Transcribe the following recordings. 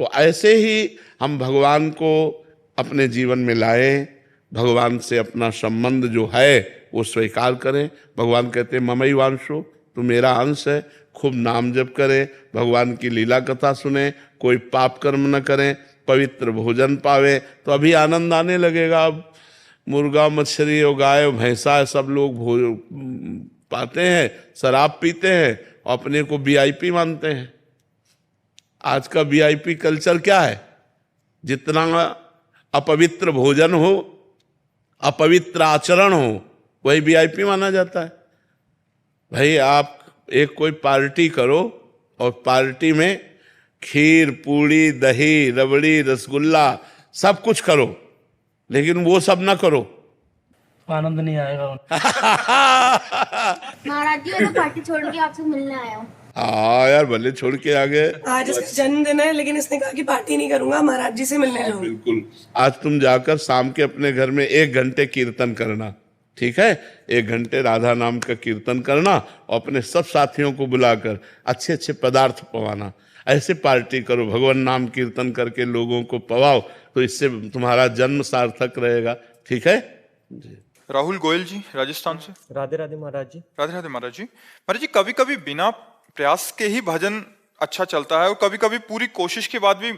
तो ऐसे ही हम भगवान को अपने जीवन में लाए, भगवान से अपना संबंध जो है वो स्वीकार करें। भगवान कहते हैं ममई वांशो, तू मेरा अंश है। खूब नाम जप करें, भगवान की लीला कथा सुने, कोई पाप कर्म न करें, पवित्र भोजन पावे, तो अभी आनंद आने लगेगा। अब मुर्गा मछली और गाय भैंसा सब लोग पाते हैं, शराब पीते हैं और अपने को वीआईपी मानते हैं। आज का वीआईपी कल्चर क्या है? जितना अपवित्र भोजन हो, अपवित्र आचरण हो, वही वीआईपी माना जाता है। भाई आप एक कोई पार्टी करो और पार्टी में खीर, पूड़ी, दही, रबड़ी, रसगुल्ला सब कुछ करो, लेकिन वो सब ना करो, आनंद नहीं आएगा। महाराज जी, मैं तो पार्टी छोड़ के आपसे मिलने आया हूँ। हाँ यार, भले छोड़ के आ गए। आज इसका जन्मदिन है, लेकिन इसने कहा कि पार्टी नहीं करूंगा, महाराज जी से मिलने जाऊंगा। बिल्कुल। आज तुम जाकर शाम के अपने घर में 1 घंटे कीर्तन करना, ठीक है? 1 घंटे राधा नाम का कीर्तन करना और अपने सब साथियों को बुलाकर अच्छे अच्छे पदार्थ पवाना। ऐसे पार्टी करो, भगवान नाम कीर्तन करके लोगों को पवाओ, तो इससे तुम्हारा जन्म सार्थक रहेगा, ठीक है जी। राहुल गोयल जी राजस्थान से। राधे राधे महाराज जी। राधे राधे महाराज जी। महाराज जी, कभी कभी बिना प्रयास के ही भजन अच्छा चलता है और कभी कभी पूरी कोशिश के बाद भी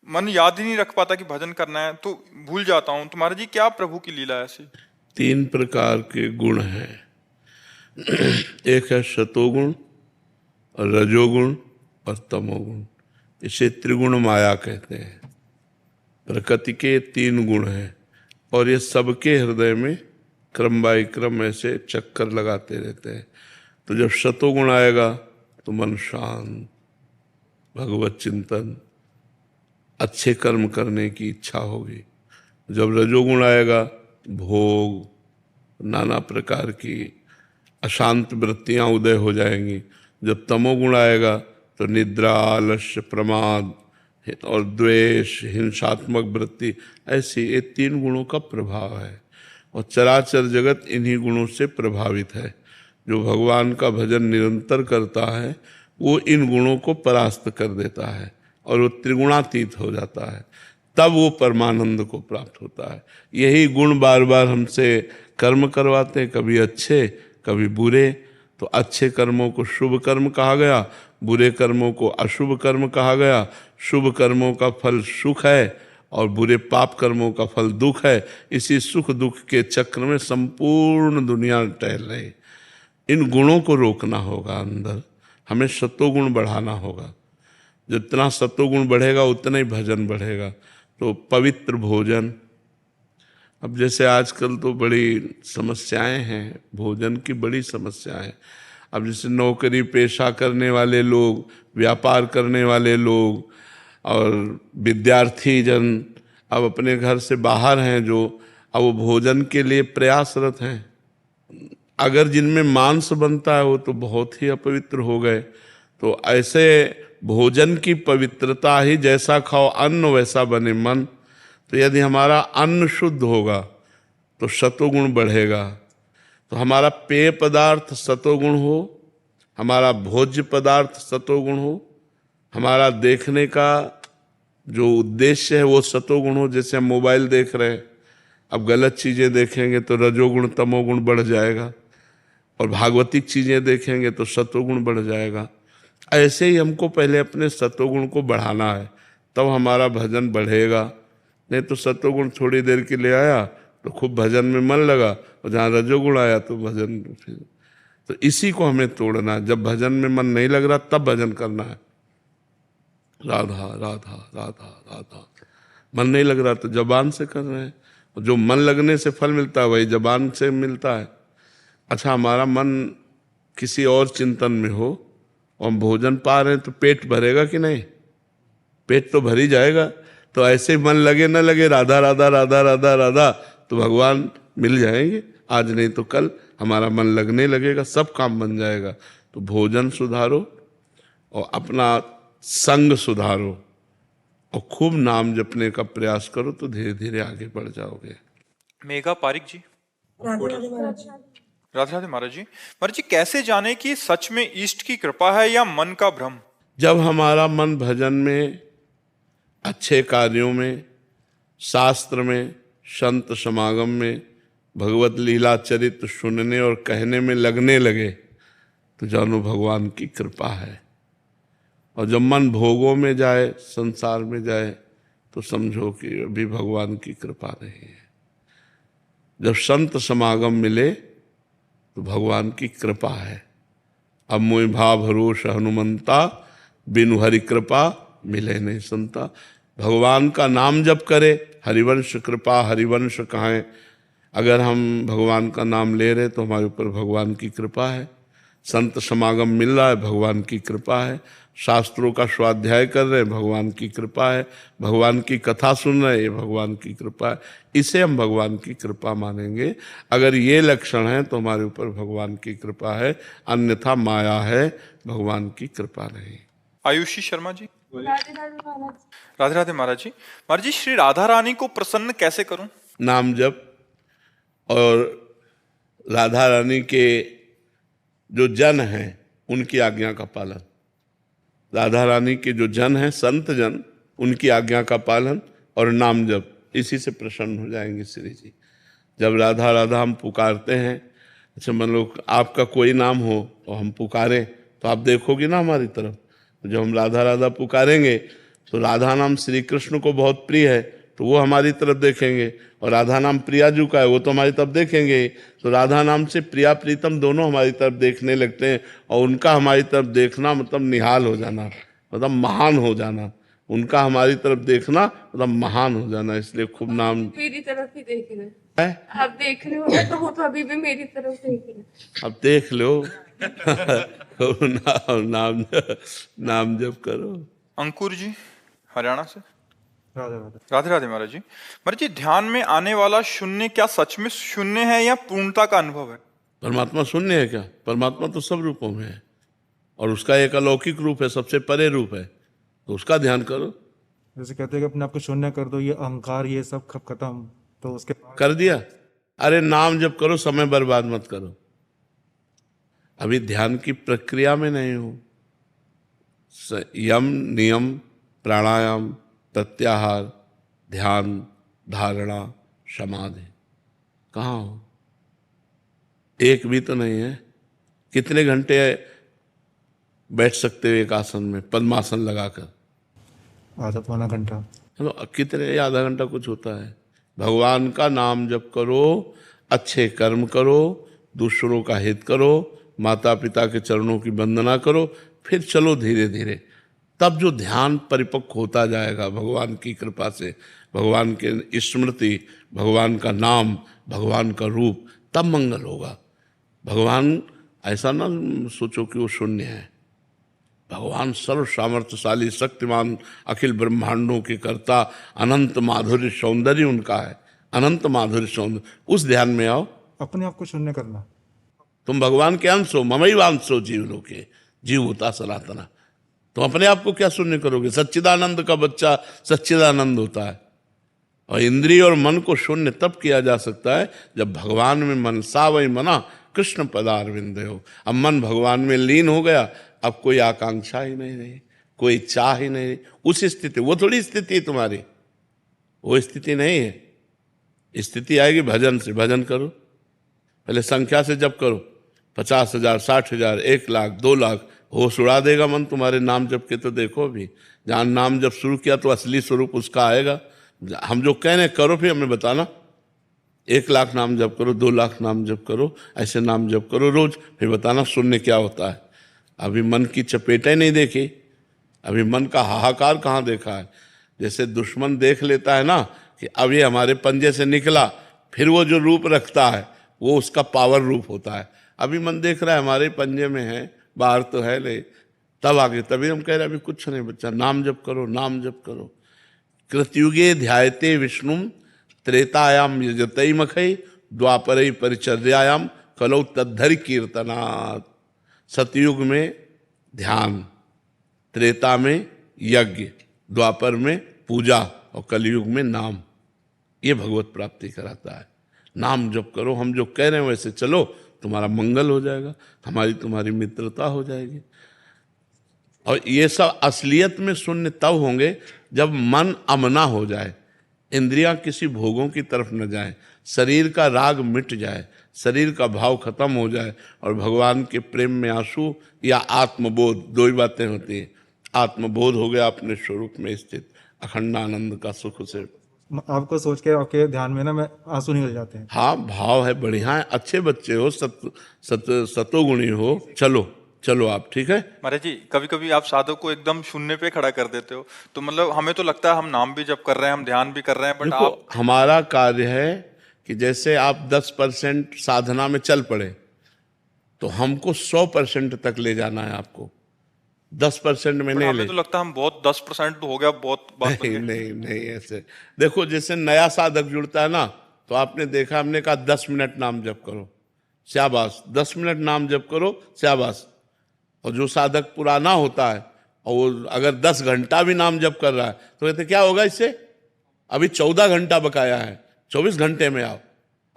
मन याद ही नहीं रख पाता कि भजन करना है, तो भूल जाता हूँ। तो महाराज जी, क्या प्रभु की लीला है ऐसी? 3 प्रकार के गुण हैं। एक है सतोगुण, रजोगुण और तमोगुण। इसे त्रिगुण माया कहते हैं। प्रकृति के 3 गुण हैं और ये सबके हृदय में क्रम बाई क्रम ऐसे चक्कर लगाते रहते हैं। तो जब सतोगुण आएगा तो मन शांत, भगवत चिंतन, अच्छे कर्म करने की इच्छा होगी। जब रजोगुण आएगा, भोग, नाना प्रकार की अशांत वृत्तियां उदय हो जाएंगी। जब तमोगुण आएगा तो निद्रा, आलस्य, प्रमाद और द्वेष, हिंसात्मक वृत्ति, ऐसी ये 3 गुणों का प्रभाव है। और चराचर जगत इन्हीं गुणों से प्रभावित है। जो भगवान का भजन निरंतर करता है वो इन गुणों को परास्त कर देता है और वो त्रिगुणातीत हो जाता है, तब वो परमानंद को प्राप्त होता है। यही गुण बार बार हमसे कर्म करवाते हैं, कभी अच्छे कभी बुरे। तो अच्छे कर्मों को शुभ कर्म कहा गया, बुरे कर्मों को अशुभ कर्म कहा गया। शुभ कर्मों का फल सुख है और बुरे पाप कर्मों का फल दुख है। इसी सुख दुख के चक्र में संपूर्ण दुनिया टहल रही। इन गुणों को रोकना होगा, अंदर हमें सतोगुण बढ़ाना होगा। जितना सतोगुण बढ़ेगा उतना ही भजन बढ़ेगा। तो पवित्र भोजन, अब जैसे आजकल तो बड़ी समस्याएं हैं, भोजन की बड़ी समस्याएं हैं। अब जैसे नौकरी पेशा करने वाले लोग, व्यापार करने वाले लोग और विद्यार्थी जन अब अपने घर से बाहर हैं, जो अब वो भोजन के लिए प्रयासरत हैं। अगर जिनमें मांस बनता है वो तो बहुत ही अपवित्र हो गए। तो ऐसे भोजन की पवित्रता ही, जैसा खाओ अन्न वैसा बने मन। तो यदि हमारा अन्न शुद्ध होगा तो सतोगुण बढ़ेगा। तो हमारा पेय पदार्थ सतोगुण हो, हमारा भोज्य पदार्थ सतोगुण हो, हमारा देखने का जो उद्देश्य है वो सतोगुण हो। जैसे हम मोबाइल देख रहे हैं, अब गलत चीज़ें देखेंगे तो रजोगुण तमोगुण बढ़ जाएगा, और भागवतिक चीज़ें देखेंगे तो सतोगुण बढ़ जाएगा। ऐसे ही हमको पहले अपने सतोगुण को बढ़ाना है, तब हमारा भजन बढ़ेगा। नहीं तो सतोगुण थोड़ी देर के लिए आया तो खूब भजन में मन लगा, और जहाँ रजोगुण आया तो भजन फिर। तो इसी को हमें तोड़ना है। जब भजन में मन नहीं लग रहा तब भजन करना है। राधा राधा राधा राधा, मन नहीं लग रहा तो जबान से कर रहे हैं। जो मन लगने से फल मिलता है वही जबान से मिलता है। अच्छा, हमारा मन किसी और चिंतन में हो और हम भोजन पा रहे हैं तो पेट भरेगा कि नहीं? पेट तो भर ही जाएगा। तो ऐसे मन लगे न लगे राधा राधा राधा राधा राधा, तो भगवान मिल जाएंगे। आज नहीं तो कल हमारा मन लगने लगेगा, सब काम बन जाएगा। तो भोजन सुधारो और अपना संग सुधारो और खूब नाम जपने का प्रयास करो, तो धीरे धीरे आगे बढ़ जाओगे। मेघा पारिक जी। राधे राधे महाराज जी। राधे राधे महाराज जी। महाराज जी, कैसे जाने कि सच में ईष्ट की कृपा है या मन का भ्रम? जब हमारा मन भजन में अच्छे कार्यों में, शास्त्र में, संत समागम में, भगवत लीला चरित्र सुनने और कहने में लगने लगे तो जानो भगवान की कृपा है। और जब मन भोगों में जाए, संसार में जाए, तो समझो कि अभी भगवान की कृपा नहीं है। जब संत समागम मिले तो भगवान की कृपा है। अब मोहि भाव भरोस हनुमंता, बिनु हरि कृपा मिले नहीं संता। भगवान का नाम जप करे, हरिवंश कृपा हरिवंश कहें। अगर हम भगवान का नाम ले रहे तो हमारे ऊपर भगवान की कृपा है। संत समागम मिल रहा है, भगवान की कृपा है। शास्त्रों का स्वाध्याय कर रहे हैं, भगवान की कृपा है। भगवान की कथा सुन रहे हैं, ये भगवान की कृपा है। इसे हम भगवान की कृपा मानेंगे। अगर ये लक्षण है तो हमारे ऊपर भगवान की कृपा है, अन्यथा माया है, भगवान की कृपा नहीं। आयुषी शर्मा जी। राधे राधे महाराज जी। महाराज जी, श्री राधा रानी को प्रसन्न कैसे करूं? नाम जप और राधा रानी के जो जन हैं उनकी आज्ञा का पालन। राधा रानी के जो जन हैं, संत जन, उनकी आज्ञा का पालन और नाम जप, इसी से प्रसन्न हो जाएंगे श्री जी। जब राधा राधा हम पुकारते हैं, अच्छा मान लो आपका कोई नाम हो और हम पुकारें तो आप देखोगे ना हमारी तरफ। तो जब हम राधा राधा पुकारेंगे तो राधा नाम श्री कृष्ण को बहुत प्रिय है तो वो हमारी तरफ देखेंगे, और राधा नाम प्रियाजू का है वो तो हमारी तरफ देखेंगे। तो राधा नाम से प्रिया प्रीतम दोनों हमारी तरफ देखने लगते हैं, और उनका हमारी तरफ देखना मतलब निहाल हो जाना, मतलब महान हो जाना। उनका हमारी तरफ देखना मतलब महान हो जाना। इसलिए खूब नाम मेरी तरफ ही देख रहे है। आप देख रहे हो तो वो तो अभी भी मेरी तरफ देख रहे। अब देख लो। नाम जप करो। अंकुर जी, हरियाणा से। राधे राधे। राधे राधे महाराज जी। महाराज जी, ध्यान में आने वाला शून्य क्या सच में शून्य है या पूर्णता का अनुभव है? परमात्मा शून्य है क्या? परमात्मा तो सब रूपों में है, और उसका एक अलौकिक रूप है, सबसे परे रूप है, तो उसका ध्यान करो। जैसे कहते हैं कि अपने आप को शून्य कर दो, ये अहंकार ये सब खत्म, तो उसके कर दिया। अरे नाम जप करो, समय बर्बाद मत करो। अभी ध्यान की प्रक्रिया में नहीं हो। यम नियम प्राणायाम प्रत्याहार ध्यान धारणा समाधि कहाँ हो? एक भी तो नहीं है। कितने घंटे बैठ सकते हो एक आसन में, पद्मासन लगाकर? आधा पौना घंटा। तो कितने, आधा घंटा कुछ होता है। भगवान का नाम जप करो, अच्छे कर्म करो, दूसरों का हित करो, माता पिता के चरणों की वंदना करो, फिर चलो धीरे धीरे। तब जो ध्यान परिपक्व होता जाएगा भगवान की कृपा से, भगवान के स्मृति, भगवान का नाम, भगवान का रूप, तब मंगल होगा। भगवान ऐसा ना सोचो कि वो शून्य है। भगवान सर्व सामर्थ्यशाली, शक्तिमान, अखिल ब्रह्मांडों के कर्ता, अनंत माधुर्य सौंदर्य उनका है, अनंत माधुर्य सौंदर्य। उस ध्यान में आओ। अपने आप को शून्य करना। तुम भगवान के अंश हो, ममैवांशो जीव लोके, जीव होता सनातना। तुम अपने आप को क्या शून्य करोगे? सच्चिदानंद का बच्चा सच्चिदानंद होता है। और इंद्रिय और मन को शून्य तब किया जा सकता है जब भगवान में मन, सा वही मना कृष्ण पदारविंद हो। अब मन भगवान में लीन हो गया, अब कोई आकांक्षा ही नहीं रही, कोई चाह ही नहीं रही। उस स्थिति, वो थोड़ी स्थिति है तुम्हारी, वो स्थिति नहीं है। स्थिति आएगी भजन से। भजन करो, पहले संख्या से जप करो, 50,000, 60,000, 1,00,000, 2,00,000, होश उड़ा देगा मन तुम्हारे नाम जप के। तो देखो अभी जहाँ नाम जप शुरू किया तो असली स्वरूप उसका आएगा। हम जो कह रहे करो, फिर हमें बताना। 1,00,000 नाम जप करो, 2,00,000 नाम जप करो, ऐसे नाम जप करो रोज, फिर बताना शून्य क्या होता है। अभी मन की चपेटें नहीं देखी, अभी मन का हाहाकार कहाँ देखा है। जैसे दुश्मन देख लेता है ना कि अब ये हमारे पंजे से निकला, फिर वो जो रूप रखता है वो उसका पावर रूप होता है। अभी मन देख रहा है हमारे पंजे में है, बाहर तो है नहीं, तब आगे, तभी हम कह रहे अभी कुछ नहीं बच्चा, नाम जप करो, नाम जप करो। कृतयुगे ध्यायते विष्णु त्रेतायाम यजतई मखई द्वापरई परिचर्यायाम कलौ तद्धरि कीर्तनात्। सतयुग में ध्यान, त्रेता में यज्ञ, द्वापर में पूजा और कलयुग में नाम। ये भगवत प्राप्ति कराता है। नाम जप करो, हम जो कह रहे हैं वैसे चलो, तुम्हारा मंगल हो जाएगा, हमारी तुम्हारी मित्रता हो जाएगी। और ये सब असलियत में शून्य तब होंगे जब मन अमना हो जाए, इंद्रियां किसी भोगों की तरफ न जाए, शरीर का राग मिट जाए, शरीर का भाव खत्म हो जाए और भगवान के प्रेम में आंसू या आत्मबोध, दो ही बातें होती हैं। आत्मबोध हो गया अपने स्वरूप में स्थित, अखंड आनंद का सुख से। आपको सोच के आपके ध्यान में ना मैं आंसू निकल जाते हैं। हाँ, भाव है, बढ़िया है, अच्छे बच्चे हो, सतोगुणी हो। चलो चलो आप, ठीक है। महाराज जी, कभी कभी आप साधक को एकदम शून्य पे खड़ा कर देते हो, तो मतलब हमें तो लगता है हम नाम भी जप कर रहे हैं, हम ध्यान भी कर रहे हैं, बट देखो, आप हमारा कार्य है कि जैसे आप 10% साधना में चल पड़े तो हमको 100% तक ले जाना है। आपको 10% में बट नहीं हमें ले, तो लगता है हम बहुत 10% तो हो गया, बहुत बात बन नहीं गई। नहीं नहीं, ऐसे देखो, जैसे नया साधक जुड़ता है ना, तो आपने देखा, हमने कहा 10 मिनट नाम जप करो, शाबाश, 10 मिनट नाम जप करो, शाबाश। और जो साधक पुराना होता है और वो अगर 10 घंटा भी नाम जप कर रहा है तो कहते क्या होगा इससे, अभी 14 घंटा बकाया है, 24 घंटे में आओ।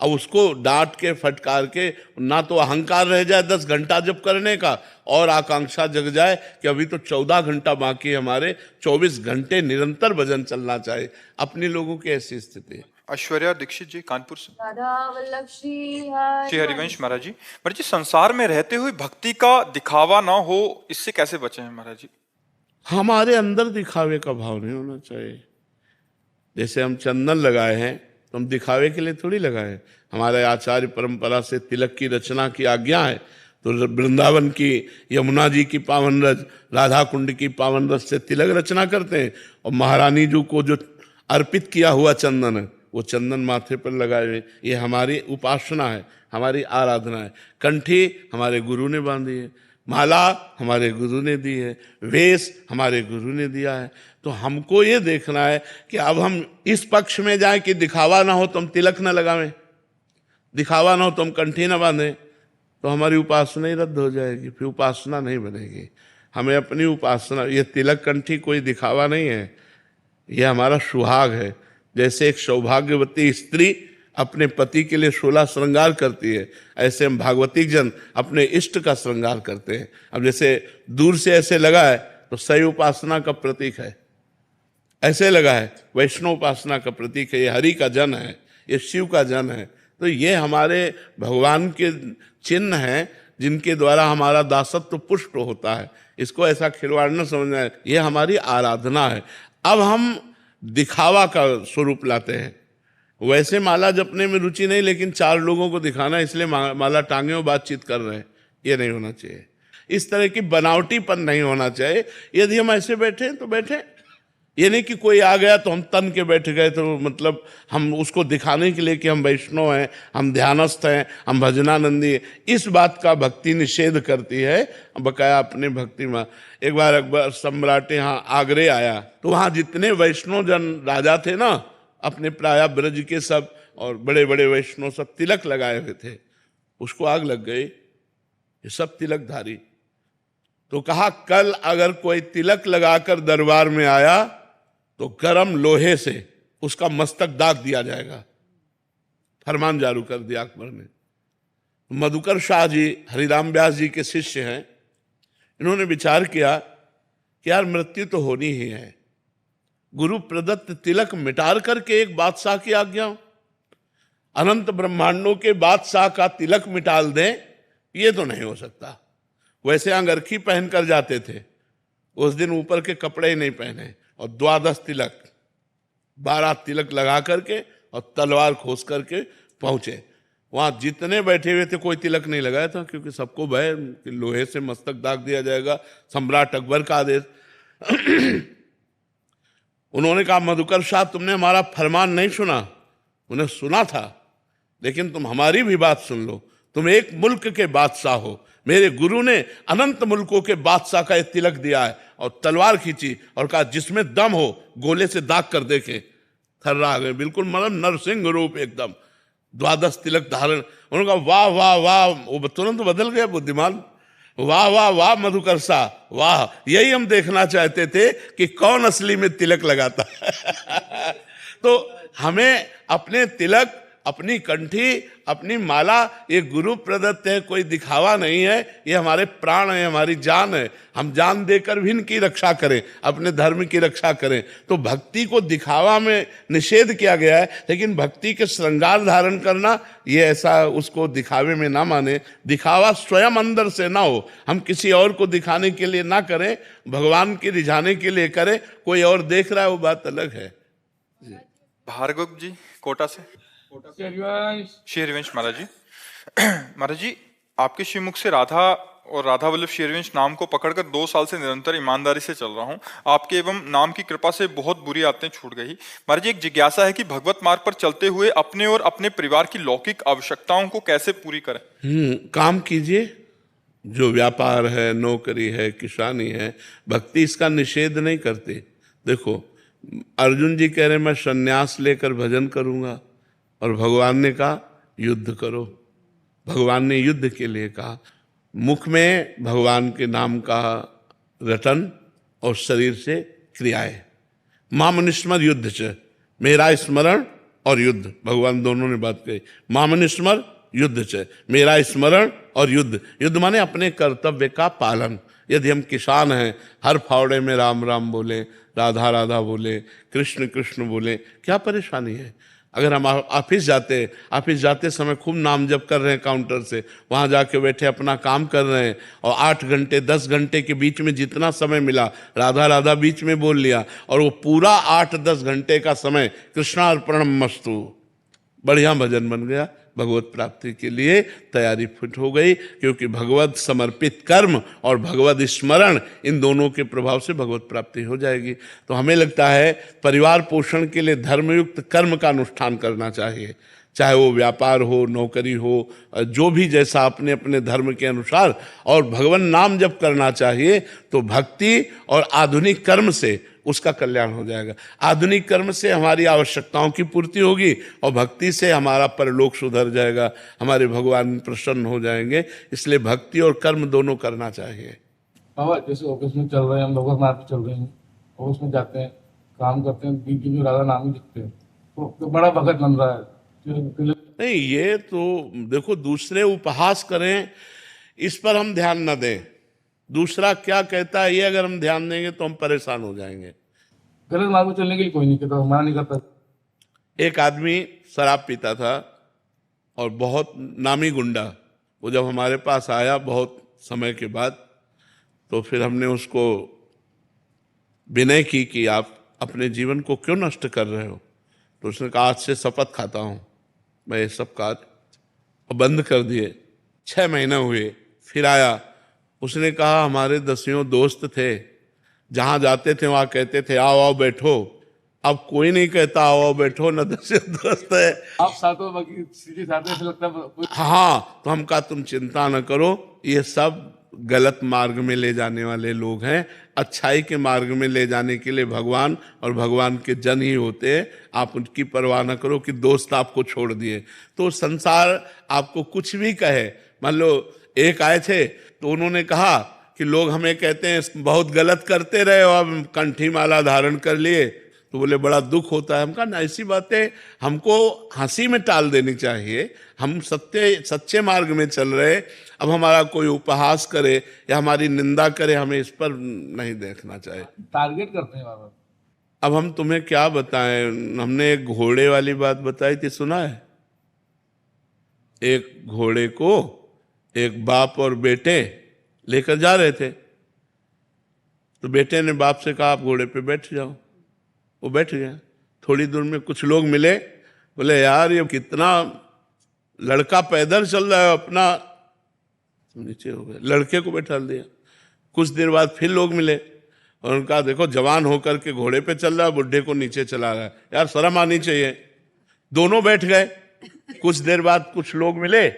अब उसको डांट के फटकार के ना तो अहंकार रह जाए 10 घंटा जप करने का, और आकांक्षा जग जाए कि अभी तो 14 घंटा बाकी है हमारे, 24 घंटे निरंतर भजन चलना चाहिए। अपने लोगों की ऐसी स्थिति है। ऐश्वर्या दीक्षित जी, कानपुर से। राधा वल्लभ श्री श्री हरिवंश महाराज जी, महाराज जी, संसार में रहते हुए भक्ति का दिखावा ना हो, इससे कैसे बचे हैं महाराज जी? हमारे अंदर दिखावे का भाव नहीं होना चाहिए। जैसे हम चंदन लगाए हैं तो हम दिखावे के लिए थोड़ी लगाए हैं। हमारे आचार्य परंपरा से तिलक की रचना की आज्ञा है, तो वृंदावन की, यमुना जी की पावन रज, राधा कुंड की पावन रज से तिलक रचना करते हैं, और महारानी जी को जो अर्पित किया हुआ चंदन है वो चंदन माथे पर लगाए हुए। ये हमारी उपासना है, हमारी आराधना है। कंठी हमारे गुरु ने बांधी है, माला हमारे गुरु ने दी है, वेश हमारे गुरु ने दिया है। तो हमको ये देखना है कि अब हम इस पक्ष में जाए कि दिखावा ना हो तो हम तिलक ना लगावें, दिखावा ना हो तो हम कंठी ना बांधें, तो हमारी उपासना ही रद्द हो जाएगी, फिर उपासना नहीं बनेगी। हमें अपनी उपासना, ये तिलक कंठी कोई दिखावा नहीं है, ये हमारा सुहाग है। जैसे एक सौभाग्यवती स्त्री अपने पति के लिए 16 श्रृंगार करती है, ऐसे हम भागवती जन अपने इष्ट का श्रृंगार करते हैं। अब जैसे दूर से ऐसे लगा है तो सही उपासना का प्रतीक है, ऐसे लगा है वैष्णव उपासना का प्रतीक है, ये हरि का जन है, ये शिव का जन है। तो ये हमारे भगवान के चिन्ह हैं जिनके द्वारा हमारा दासत्व पुष्ट होता है। इसको ऐसा खिलवाड़ न समझना है, ये हमारी आराधना है। अब हम दिखावा का स्वरूप लाते हैं। वैसे माला जपने में रुचि नहीं, लेकिन 4 लोगों को दिखाना इसलिए माला टांगे और बातचीत कर रहे हैं, ये नहीं होना चाहिए। इस तरह की बनावटीपन नहीं होना चाहिए। यदि हम ऐसे बैठे तो बैठे, ये नहीं कि कोई आ गया तो हम तन के बैठ गए, तो मतलब हम उसको दिखाने के लिए कि हम वैष्णव हैं, हम ध्यानस्थ हैं, हम भजनानंदी हैं। इस बात का भक्ति निषेध करती है। बकाया अपने भक्ति में एक बार अकबर सम्राट यहाँ आगरे आया, तो वहाँ जितने वैष्णव जन राजा थे ना, अपने प्राय ब्रज के सब और बड़े बड़े वैष्णव सब तिलक लगाए हुए थे। उसको आग लग गई, ये सब तिलकधारी। तो कहा कल अगर कोई तिलक लगाकर दरबार में आया तो गरम लोहे से उसका मस्तक दाग दिया जाएगा। फरमान जारी कर दिया अकबर ने। मधुकर शाह जी हरिराम व्यास जी के शिष्य हैं। इन्होंने विचार किया कि यार मृत्यु तो होनी ही है, गुरु प्रदत्त तिलक मिटार करके एक बादशाह की आज्ञा, अनंत ब्रह्मांडों के बादशाह का तिलक मिटाल दें, ये तो नहीं हो सकता। वैसे अंगरखी पहन कर जाते थे, उस दिन ऊपर के कपड़े ही नहीं पहने, और 12 तिलक 12 तिलक लगा करके और तलवार खोस करके पहुंचे। वहां जितने बैठे हुए थे कोई तिलक नहीं लगाया था, क्योंकि सबको भय कि लोहे से मस्तक दाग दिया जाएगा, सम्राट अकबर का आदेश। उन्होंने कहा मधुकर शाह तुमने हमारा फरमान नहीं सुना। उन्हें सुना था, लेकिन तुम हमारी भी बात सुन लो। तुम एक मुल्क के बादशाह हो, मेरे गुरु ने अनंत मुल्कों के बादशाह का एक तिलक दिया है। और तलवार खींची और कहा जिसमें दम हो गोले से दाग कर देखे। थर्रा गए, बिल्कुल मतलब नरसिंह रूप एकदम, 12 तिलक धारण। उन्होंने कहा वाह वाह वाह, वो तुरंत बदल गया बुद्धिमान। वाह वाह वाह मधुकर शाह वाह, यही हम देखना चाहते थे कि कौन असली में तिलक लगाता है। तो हमें अपने तिलक अपनी कंठी, अपनी माला, ये गुरु प्रदत्त है, कोई दिखावा नहीं है। ये हमारे प्राण है, हमारी जान है। हम जान देकर भी इनकी रक्षा करें, अपने धर्म की रक्षा करें। तो भक्ति को दिखावा में निषेध किया गया है, लेकिन भक्ति के श्रृंगार धारण करना, ये ऐसा उसको दिखावे में ना माने। दिखावा स्वयं अंदर से ना हो, हम किसी और को दिखाने के लिए ना करें, भगवान के रिझाने के लिए करें। कोई और देख रहा है वो बात अलग है। भार्गव जी कोटा से। श्री हरिवंश महाराज जी। महाराज जी, आपके श्रीमुख से राधा और राधा वल्लभ श्री हरिवंश नाम को पकड़कर 2 साल से निरंतर ईमानदारी से चल रहा हूँ। आपके एवं नाम की कृपा से बहुत बुरी आदतें छूट गई। महाराज जी, एक जिज्ञासा है कि भगवत मार्ग पर चलते हुए अपने और अपने परिवार की लौकिक आवश्यकताओं को कैसे पूरी करें? काम कीजिए, जो व्यापार है, नौकरी है, किसानी है, भक्ति इसका निषेध नहीं करते। देखो, अर्जुन जी कह रहे मैं संन्यास लेकर भजन करूंगा, और भगवान ने कहा युद्ध करो। भगवान ने युद्ध के लिए कहा। मुख में भगवान के नाम का रटन और शरीर से क्रियाएं। मामनिस्मर युद्ध च, मेरा स्मरण और युद्ध, भगवान दोनों ने बात कही। मामनिस्मर युद्ध च, मेरा स्मरण और युद्ध। युद्ध माने अपने कर्तव्य का पालन। यदि हम किसान हैं, हर फावड़े में राम राम बोले, राधा राधा बोले, कृष्ण कृष्ण बोले, क्या परेशानी है? अगर हम ऑफिस जाते समय खूब नाम जप कर रहे हैं काउंटर से, वहाँ जाके बैठे अपना काम कर रहे हैं, और 8 घंटे 10 घंटे के बीच में जितना समय मिला राधा राधा बीच में बोल लिया, और वो पूरा 8-10 घंटे का समय कृष्णार्पणम मस्तु, बढ़िया भजन बन गया। भगवत प्राप्ति के लिए तैयारी फिट हो गई, क्योंकि भगवत समर्पित कर्म और भगवत स्मरण, इन दोनों के प्रभाव से भगवत प्राप्ति हो जाएगी। तो हमें लगता है परिवार पोषण के लिए धर्मयुक्त कर्म का अनुष्ठान करना चाहिए, चाहे वो व्यापार हो, नौकरी हो, जो भी जैसा अपने अपने धर्म के अनुसार, और भगवान नाम जप करना चाहिए। तो भक्ति और आधुनिक कर्म से उसका कल्याण हो जाएगा। आधुनिक कर्म से हमारी आवश्यकताओं की पूर्ति होगी, और भक्ति से हमारा परलोक सुधर जाएगा, हमारे भगवान प्रसन्न हो जाएंगे। इसलिए भक्ति और कर्म दोनों करना चाहिए। बाबा, जैसे ऑफिस में चल रहे हैं, हम भगवत मार्ग पे चल रहे हैं, ऑफिस में जाते हैं, काम करते हैं, बीच में राधा नाम ही लिखते हैं, तो बड़ा भगत बन रहा है। नहीं, ये तो देखो, दूसरे उपहास करें इस पर हम ध्यान न दें। दूसरा क्या कहता है ये अगर हम ध्यान देंगे तो हम परेशान हो जाएंगे। गलत मार्ग पर चलने के लिए कोई नहीं कहता, मना नहीं करता। एक आदमी शराब पीता था और बहुत नामी गुंडा, वो जब हमारे पास आया बहुत समय के बाद, तो फिर हमने उसको विनय की कि आप अपने जीवन को क्यों नष्ट कर रहे हो। तो उसने कहा आज से शपथ खाता हूँ मैं ये सब काज, और बंद कर दिए। 6 महीने हुए, फिर आया। उसने कहा हमारे 10 दोस्त थे, जहाँ जाते थे वहाँ कहते थे आओ आओ बैठो। अब कोई नहीं कहता आओ आओ बैठो, न 10 दोस्त है। आप साथ हो, बाकी सीधे साथ में, ऐसा लगता है। हाँ, तो हम कहा तुम चिंता न करो, ये सब गलत मार्ग में ले जाने वाले लोग हैं। अच्छाई के मार्ग में ले जाने के लिए भगवान और भगवान के जन ही होते हैं। आप उनकी परवाह न करो कि दोस्त आपको छोड़ दिए। तो संसार आपको कुछ भी कहे, मान लो एक आए थे तो उन्होंने कहा कि लोग हमें कहते हैं बहुत गलत करते रहे हो, अब कंठी माला धारण कर लिए, तो बोले बड़ा दुख होता है। हम कहा ना, ऐसी बातें हमको हंसी में टाल देनी चाहिए। हम सच्चे मार्ग में चल रहे, अब हमारा कोई उपहास करे या हमारी निंदा करे, हमें इस पर नहीं देखना चाहिए। टारगेट करते हैं बाबा। अब हम तुम्हें क्या बताएं, हमने एक घोड़े वाली बात बताई थी, सुना है? एक घोड़े को एक बाप और बेटे लेकर जा रहे थे, तो बेटे ने बाप से कहा आप घोड़े पे बैठ जाओ। वो बैठ गया। थोड़ी दूर में कुछ लोग मिले, बोले यार ये कितना लड़का पैदल चल रहा है, अपना नीचे हो गए, लड़के को बैठा दिया। कुछ देर बाद फिर लोग मिले और उनका देखो जवान होकर के घोड़े पे चल रहा है, बुढ़े को नीचे चला रहा है, यार शर्म आनी चाहिए। दोनों बैठ गए। कुछ देर बाद कुछ लोग मिले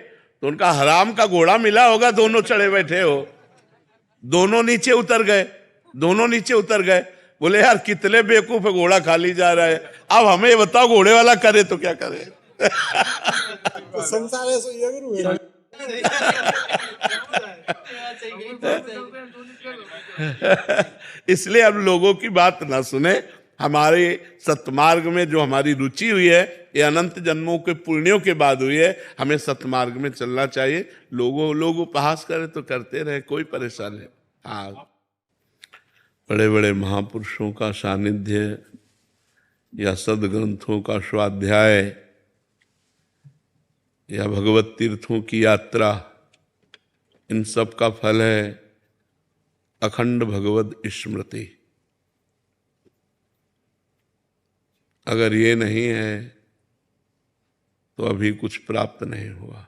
तो उनका हराम का घोड़ा मिला होगा, दोनों चढ़े बैठे हो। दोनों नीचे उतर गए। बोले यार कितने बेवकूफ है, घोड़ा खाली जा रहा है, अब हमें ये बताओ घोड़े वाला करे तो क्या करे। तो संसार है सो ये गुरु है। इसलिए अब लोगों की बात ना सुने, हमारे सत्मार्ग में जो हमारी रुचि हुई है, ये अनंत जन्मों के पुण्यों के बाद हुई है। हमें सत्मार्ग में चलना चाहिए। लोग उपहास करें तो करते रहे, कोई परेशानी नहीं। हाँ, बड़े बड़े महापुरुषों का सानिध्य या सदग्रंथों का स्वाध्याय या भगवत तीर्थों की यात्रा, इन सब का फल है अखंड भगवत स्मृति। अगर ये नहीं है तो अभी कुछ प्राप्त नहीं हुआ।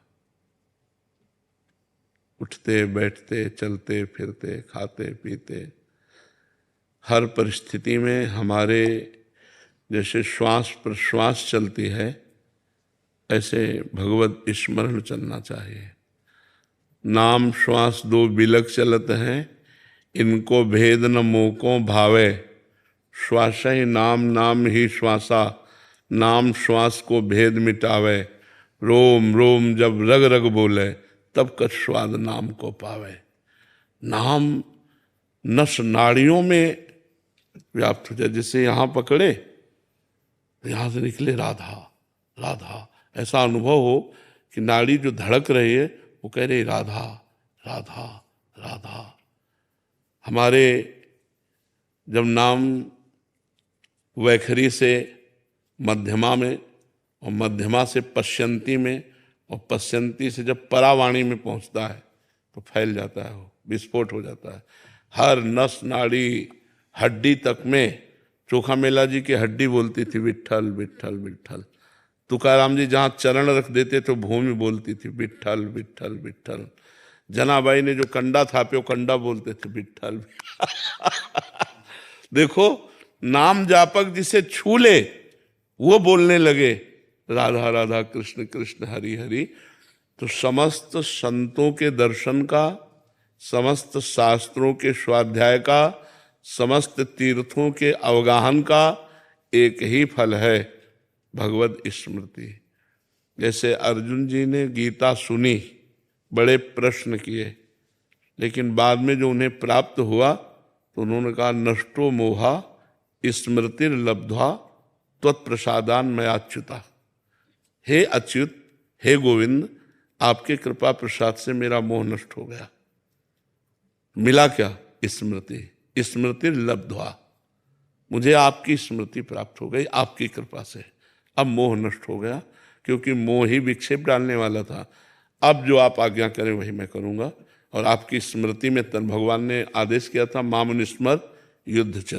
उठते बैठते चलते फिरते खाते पीते हर परिस्थिति में हमारे जैसे श्वास प्रश्वास चलती है, ऐसे भगवत स्मरण चलना चाहिए। नाम श्वास दो बिलक चलत हैं, इनको भेद न मोको भावे। श्वास ही नाम, नाम ही श्वासा, नाम श्वास को भेद मिटावे। रोम रोम जब रग रग बोले, तब कछ स्वाद नाम को पावे। नाम नस नाड़ियों में व्याप्त हो जाए। जैसे यहाँ पकड़े तो यहाँ से निकले राधा राधा, ऐसा अनुभव हो कि नाड़ी जो धड़क रही है वो कह रही राधा राधा राधा। हमारे जब नाम वैखरी से मध्यमा में और मध्यमा से पश्यंती में और पश्यंती से जब परावाणी में पहुंचता है तो फैल जाता है, वो विस्फोट हो जाता है। हर नस नाड़ी हड्डी तक में। चोखा मेला जी की हड्डी बोलती थी विट्ठल विट्ठल विट्ठल। तुकाराम जी जहाँ चरण रख देते तो भूमि बोलती थी विट्ठल विट्ठल विट्ठल। जनाबाई ने जो कंडा थापे वो कंडा बोलते थे विट्ठल। देखो, नाम जापक जिसे छू ले वो बोलने लगे राधा राधा कृष्ण कृष्ण हरि हरि। तो समस्त संतों के दर्शन का, समस्त शास्त्रों के स्वाध्याय का, समस्त तीर्थों के अवगाहन का एक ही फल है, भगवत स्मृति। जैसे अर्जुन जी ने गीता सुनी, बड़े प्रश्न किए, लेकिन बाद में जो उन्हें प्राप्त हुआ तो उन्होंने कहा नष्टो मोहा स्मृतिर लब्ध्वा त्वत्प्रसादान मया अच्युता। हे अच्युत, हे गोविंद, आपके कृपा प्रसाद से मेरा मोह नष्ट हो गया। मिला क्या? स्मृति। स्मृति लब्ध्वा, मुझे आपकी स्मृति प्राप्त हो गई आपकी कृपा से। अब मोह नष्ट हो गया, क्योंकि मोह ही विक्षेप डालने वाला था। अब जो आप आज्ञा करें वही मैं करूंगा। और आपकी स्मृति में तन भगवान ने आदेश किया था माम स्मर युद्ध च,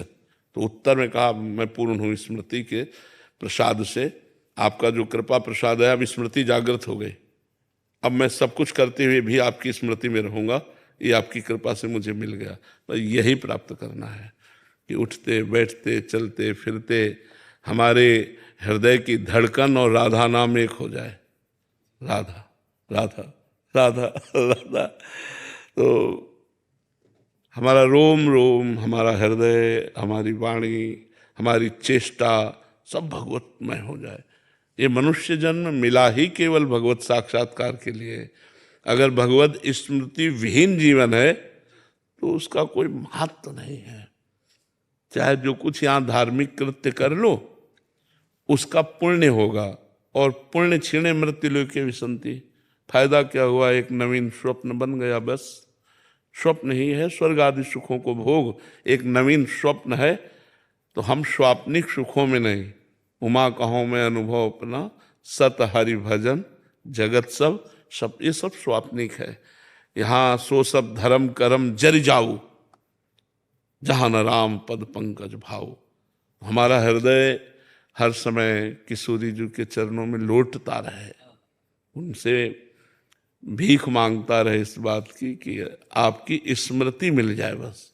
तो उत्तर में कहा मैं पूर्ण हूँ स्मृति के प्रसाद से। आपका जो कृपा प्रसाद है, अब स्मृति जागृत हो गई। अब मैं सब कुछ करते हुए भी आपकी स्मृति में रहूंगा, ये आपकी कृपा से मुझे मिल गया। तो यही प्राप्त करना है कि उठते बैठते चलते फिरते हमारे हृदय की धड़कन और राधा नाम एक हो जाए। राधा राधा राधा राधा। तो हमारा रोम रोम, हमारा हृदय, हमारी वाणी, हमारी चेष्टा सब भगवतमय हो जाए। ये मनुष्य जन्म मिला ही केवल भगवत साक्षात्कार के लिए। अगर भगवत स्मृति विहीन जीवन है तो उसका कोई महत्व नहीं है। चाहे जो कुछ यहाँ धार्मिक कृत्य कर लो उसका पुण्य होगा, और पुण्य क्षीणे मृत्यु लोके विसंति। फायदा क्या हुआ? एक नवीन स्वप्न बन गया, बस। स्वप्न ही है स्वर्ग आदि सुखों को भोग, एक नवीन स्वप्न है। तो हम स्वाप्निक सुखों में नहीं। उमा कहो मैं अनुभव अपना, सत हरि भजन जगत सब ये सब स्वाप्निक है। यहाँ सो सब धर्म करम जर जाऊ, जहाँ न राम पद पंकज भाऊ। हमारा हृदय हर समय किशोरी जी के चरणों में लौटता रहे, उनसे भीख मांगता रहे इस बात की कि आपकी स्मृति मिल जाए बस।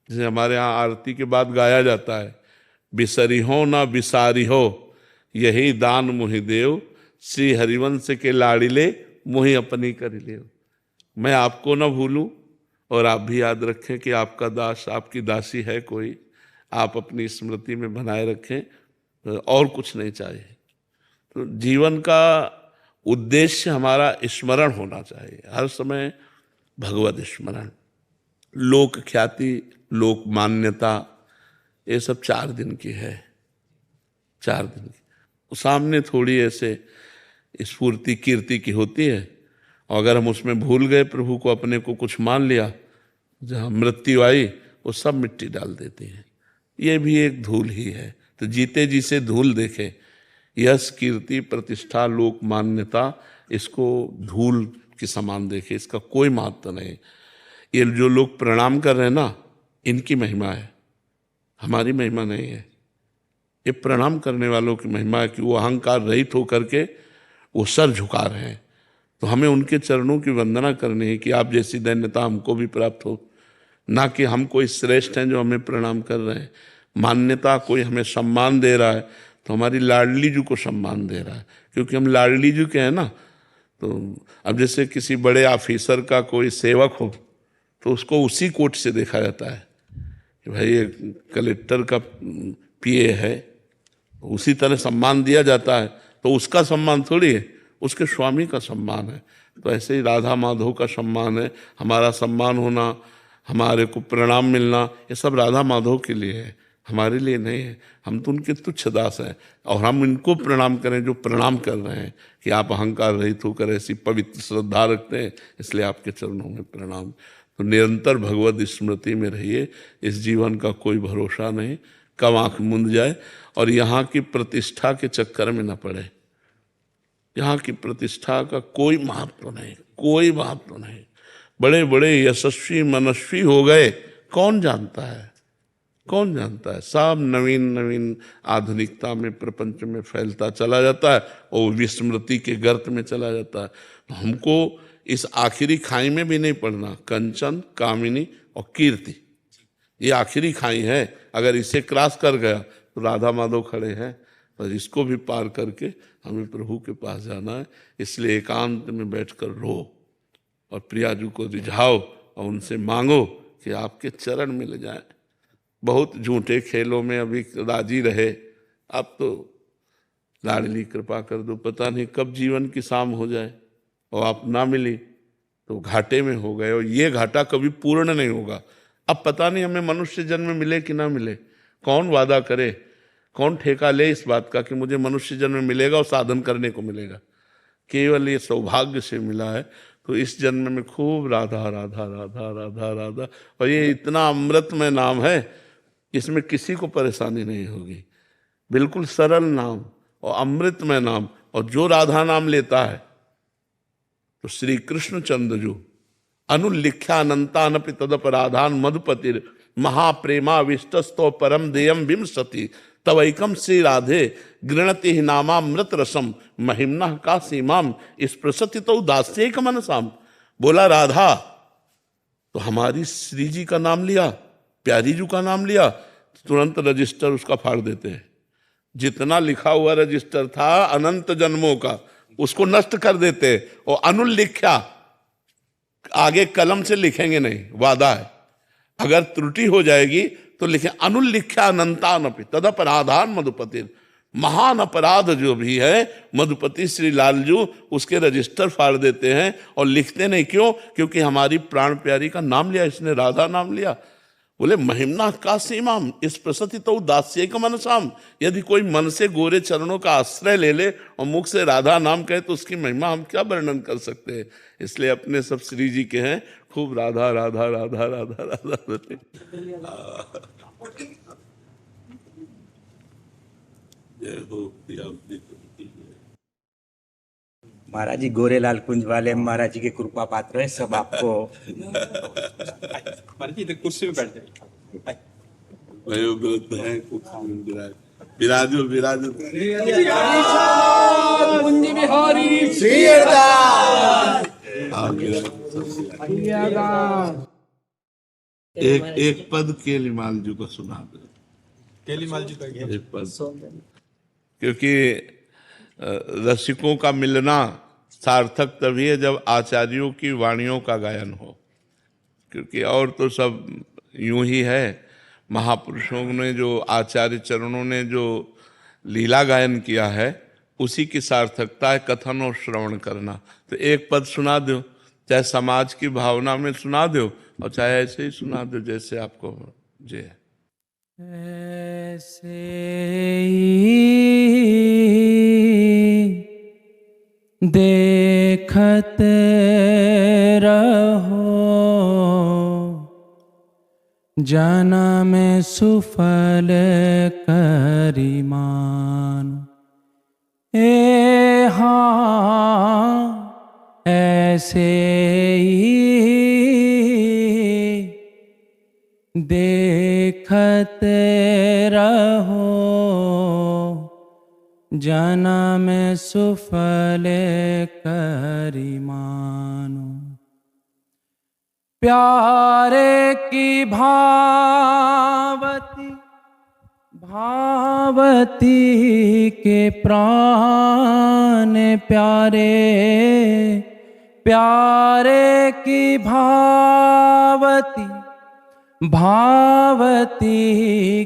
जैसे हमारे यहाँ आरती के बाद गाया जाता है, बिसरी हो ना बिसारी हो, यही दान मुहि देव, श्री हरिवंश के लाड़िले मुहि अपनी कर ले। मैं आपको ना भूलूं और आप भी याद रखें कि आपका दास, आपकी दासी है कोई, आप अपनी स्मृति में बनाए रखें, और कुछ नहीं चाहिए। तो जीवन का उद्देश्य हमारा स्मरण होना चाहिए, हर समय भगवत स्मरण। लोक ख्याति, लोक मान्यता, ये सब 4 दिन की है, 4 दिन की। सामने थोड़ी ऐसे स्फूर्ति कीर्ति की होती है, और अगर हम उसमें भूल गए प्रभु को, अपने को कुछ मान लिया, जहाँ मृत्यु आई वो सब मिट्टी डाल देती है। ये भी एक धूल ही है। तो जीते जी से धूल देखे, यश कीर्ति प्रतिष्ठा लोक मान्यता, इसको धूल के समान देखे, इसका कोई महत्व नहीं। ये जो लोग प्रणाम कर रहे हैं ना, इनकी महिमा है, हमारी महिमा नहीं है। ये प्रणाम करने वालों की महिमा है कि वो अहंकार रहित होकर के वो सर झुका रहे हैं। तो हमें उनके चरणों की वंदना करनी है कि आप जैसी दैन्यता हमको भी प्राप्त हो, ना कि हम कोई श्रेष्ठ हैं जो हमें प्रणाम कर रहे हैं। मान्यता, कोई हमें सम्मान दे रहा है तो हमारी लाडली जी को सम्मान दे रहा है, क्योंकि हम लाडली जी के हैं ना। तो अब जैसे किसी बड़े ऑफिसर का कोई सेवक हो तो उसको उसी कोट से देखा जाता है कि भाई ये कलेक्टर का पीए है, उसी तरह सम्मान दिया जाता है। तो उसका सम्मान थोड़ी है, उसके स्वामी का सम्मान है। तो ऐसे ही राधा माधव का सम्मान है, हमारा सम्मान होना, हमारे को प्रणाम मिलना, ये सब राधा माधव के लिए है, हमारे लिए नहीं है। हम तो उनके तुच्छ दास हैं, और हम इनको प्रणाम करें जो प्रणाम कर रहे हैं कि आप अहंकार रहित होकर ऐसी पवित्र श्रद्धा रखते हैं, इसलिए आपके चरणों में प्रणाम। तो निरंतर भगवत स्मृति में रहिए। इस जीवन का कोई भरोसा नहीं, कब आँख मूंद जाए। और यहाँ की प्रतिष्ठा के चक्कर में न पड़े। यहाँ की प्रतिष्ठा का कोई महत्व नहीं, कोई महत्व नहीं। बड़े बड़े यशस्वी मनस्वी हो गए, कौन जानता है, कौन जानता है। सब नवीन नवीन आधुनिकता में प्रपंच में फैलता चला जाता है और विस्मृति के गर्त में चला जाता है। तो हमको इस आखिरी खाई में भी नहीं पड़ना। कंचन, कामिनी और कीर्ति, ये आखिरी खाई है। अगर इसे क्रॉस कर गया तो राधा माधव खड़े हैं, पर इसको भी पार करके हमें प्रभु के पास जाना है। इसलिए एकांत में बैठकर रो और प्रियाजू को रिझाओ और उनसे मांगो कि आपके चरण मिल जाए। बहुत झूठे खेलों में अभी राजी रहे, अब तो लाडली कृपा कर दो, पता नहीं कब जीवन की शाम हो जाए और आप ना मिली तो घाटे में हो गए। और ये घाटा कभी पूर्ण नहीं होगा। अब पता नहीं हमें मनुष्य जन्म मिले कि ना मिले, कौन वादा करे, कौन ठेका ले इस बात का कि मुझे मनुष्य जन्म मिलेगा और साधन करने को मिलेगा। केवल ये सौभाग्य से मिला है। तो इस जन्म में खूब राधा राधा राधा राधा राधा, और ये इतना अमृतमय नाम है, इसमें किसी को परेशानी नहीं होगी। बिल्कुल सरल नाम और अमृतमय नाम। और जो राधा नाम लेता है तो श्री कृष्ण चंद्रजू अनुलिख्यानंतानपि तदपराधान मधुपतिर महाप्रेमाविष्टस्तो परम देयम विमसति तवैकम श्री राधे गृणति ही नामामृत रसम महिम्ना का सीमाम स्पृशति तो दास्येक मनसाम। बोला राधा, तो हमारी श्री जी का नाम लिया, प्यारी जी का नाम लिया, तुरंत रजिस्टर उसका फाड़ देते हैं। जितना लिखा हुआ रजिस्टर था अनंत जन्मों का, उसको नष्ट कर देते। और अनुल्लिख्या, आगे कलम से लिखेंगे नहीं, वादा है। अगर त्रुटि हो जाएगी तो लिखें अनुल्लिख्या अनंतानपि तदपराधान मधुपति। महान अपराध जो भी है मधुपति श्री लालजू उसके रजिस्टर फाड़ देते हैं और लिखते नहीं। क्यों? क्योंकि हमारी प्राण प्यारी का नाम लिया, इसने राधा नाम लिया। बोले महिम्ना का सीमाम इस प्रसति तो दास्य का मनसाम। यदि कोई मन से गोरे चरणों का आश्रय ले ले और मुख से राधा नाम कहे तो उसकी महिमा हम क्या वर्णन कर सकते हैं। इसलिए अपने सब श्री जी के हैं, खूब राधा राधा राधा राधा राधा। महाराज जी गोरेलाल कुंज वाले महाराज जी के कृपा पात्र है, सब आपको। महाराज जी इधर कुर्सी पे बैठ जाइए। विराजो विराजो एक पद केलीमाल जी को सुना दो। केलीमाल जी का एक पद, क्योंकि रसिकों का मिलना सार्थक तभी है जब आचार्यों की वाणियों का गायन हो। क्योंकि और तो सब यूं ही है, महापुरुषों ने जो आचार्य चरणों ने जो लीला गायन किया है उसी की सार्थकता है कथन और श्रवण करना। तो एक पद सुना दो, चाहे समाज की भावना में सुना दो और चाहे ऐसे ही सुना दो जैसे आपको जे है। ऐसे ही देखत रहो जन्म सुफल करिमान। हाँ ऐसे ही देखत रहो जन्म सुफल करिमानो। प्यारे की भावती भावती के प्राण प्यारे, प्यारे की भावती भावती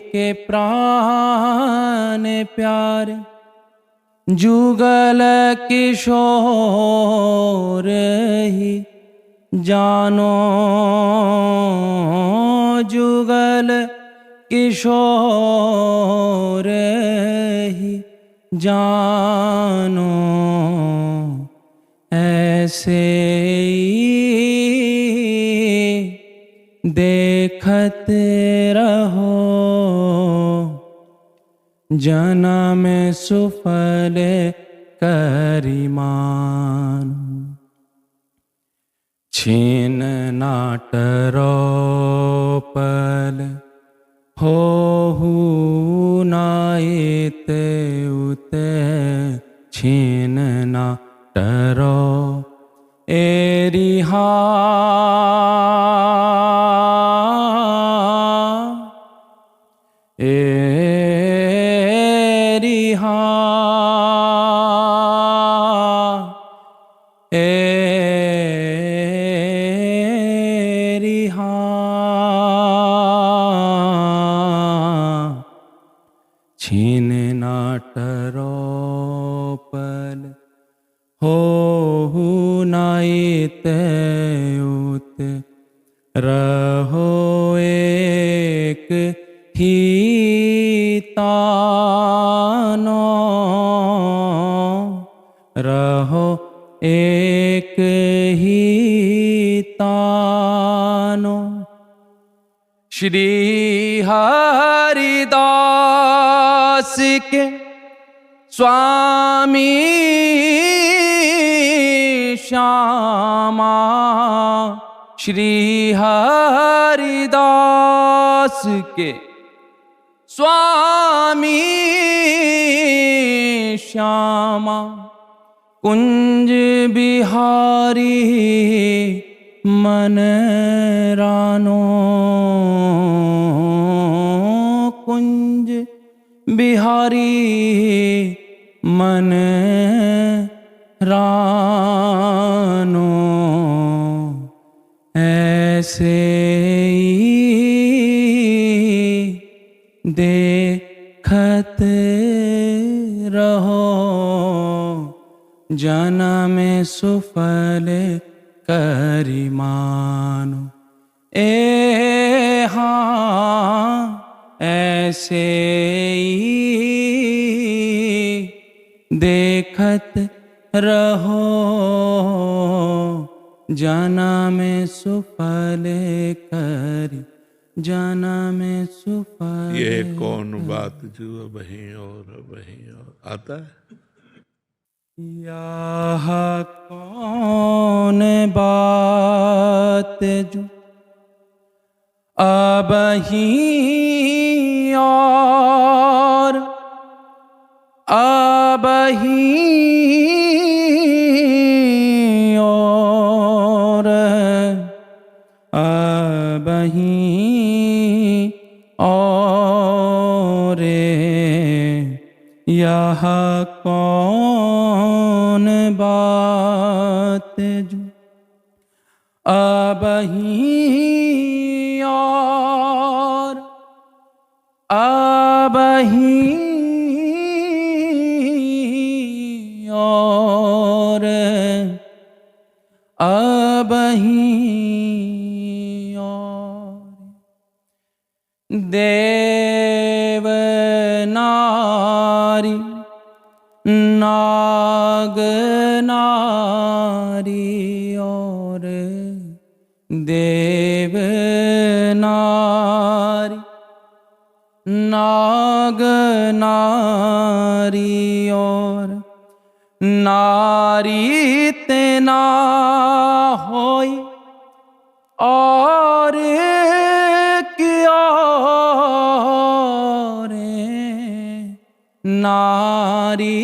के प्राण प्यारे। जुगल किशोर ही जानो, जुगल किशोर ही जानो। ऐसे ही देखत रहो जन्म सुफल करिमान। छीन नाटरो पल होहु नाइत उत। छीन नाटरो एरिहा एरिहा एरिहा। छीन नाटरो पल होहु नाइत उत। रहो एक ही तानो, रहो एक ही तानो। श्री हरिदास के स्वामी श्यामा। श्री हरिदास के स्वामी श्यामा। कुंज बिहारी मन रानो, कुंज बिहारी मन रानो। ऐसे ही देखत रहो जन्म सुफल करिमानो। हाँ ऐसे ही देखत रहो जन्म सुफल करि, जन्म सुफल। ये कौन बात जो वहीं और आता है। यह कौन बात जो अब ही और अब ही और अब ही और यह कौन बात जो अब ही और अब ही और अब ही और। दे नारी और देव नारी, नाग नारी और नारी तेना होई, और क्या रे नारी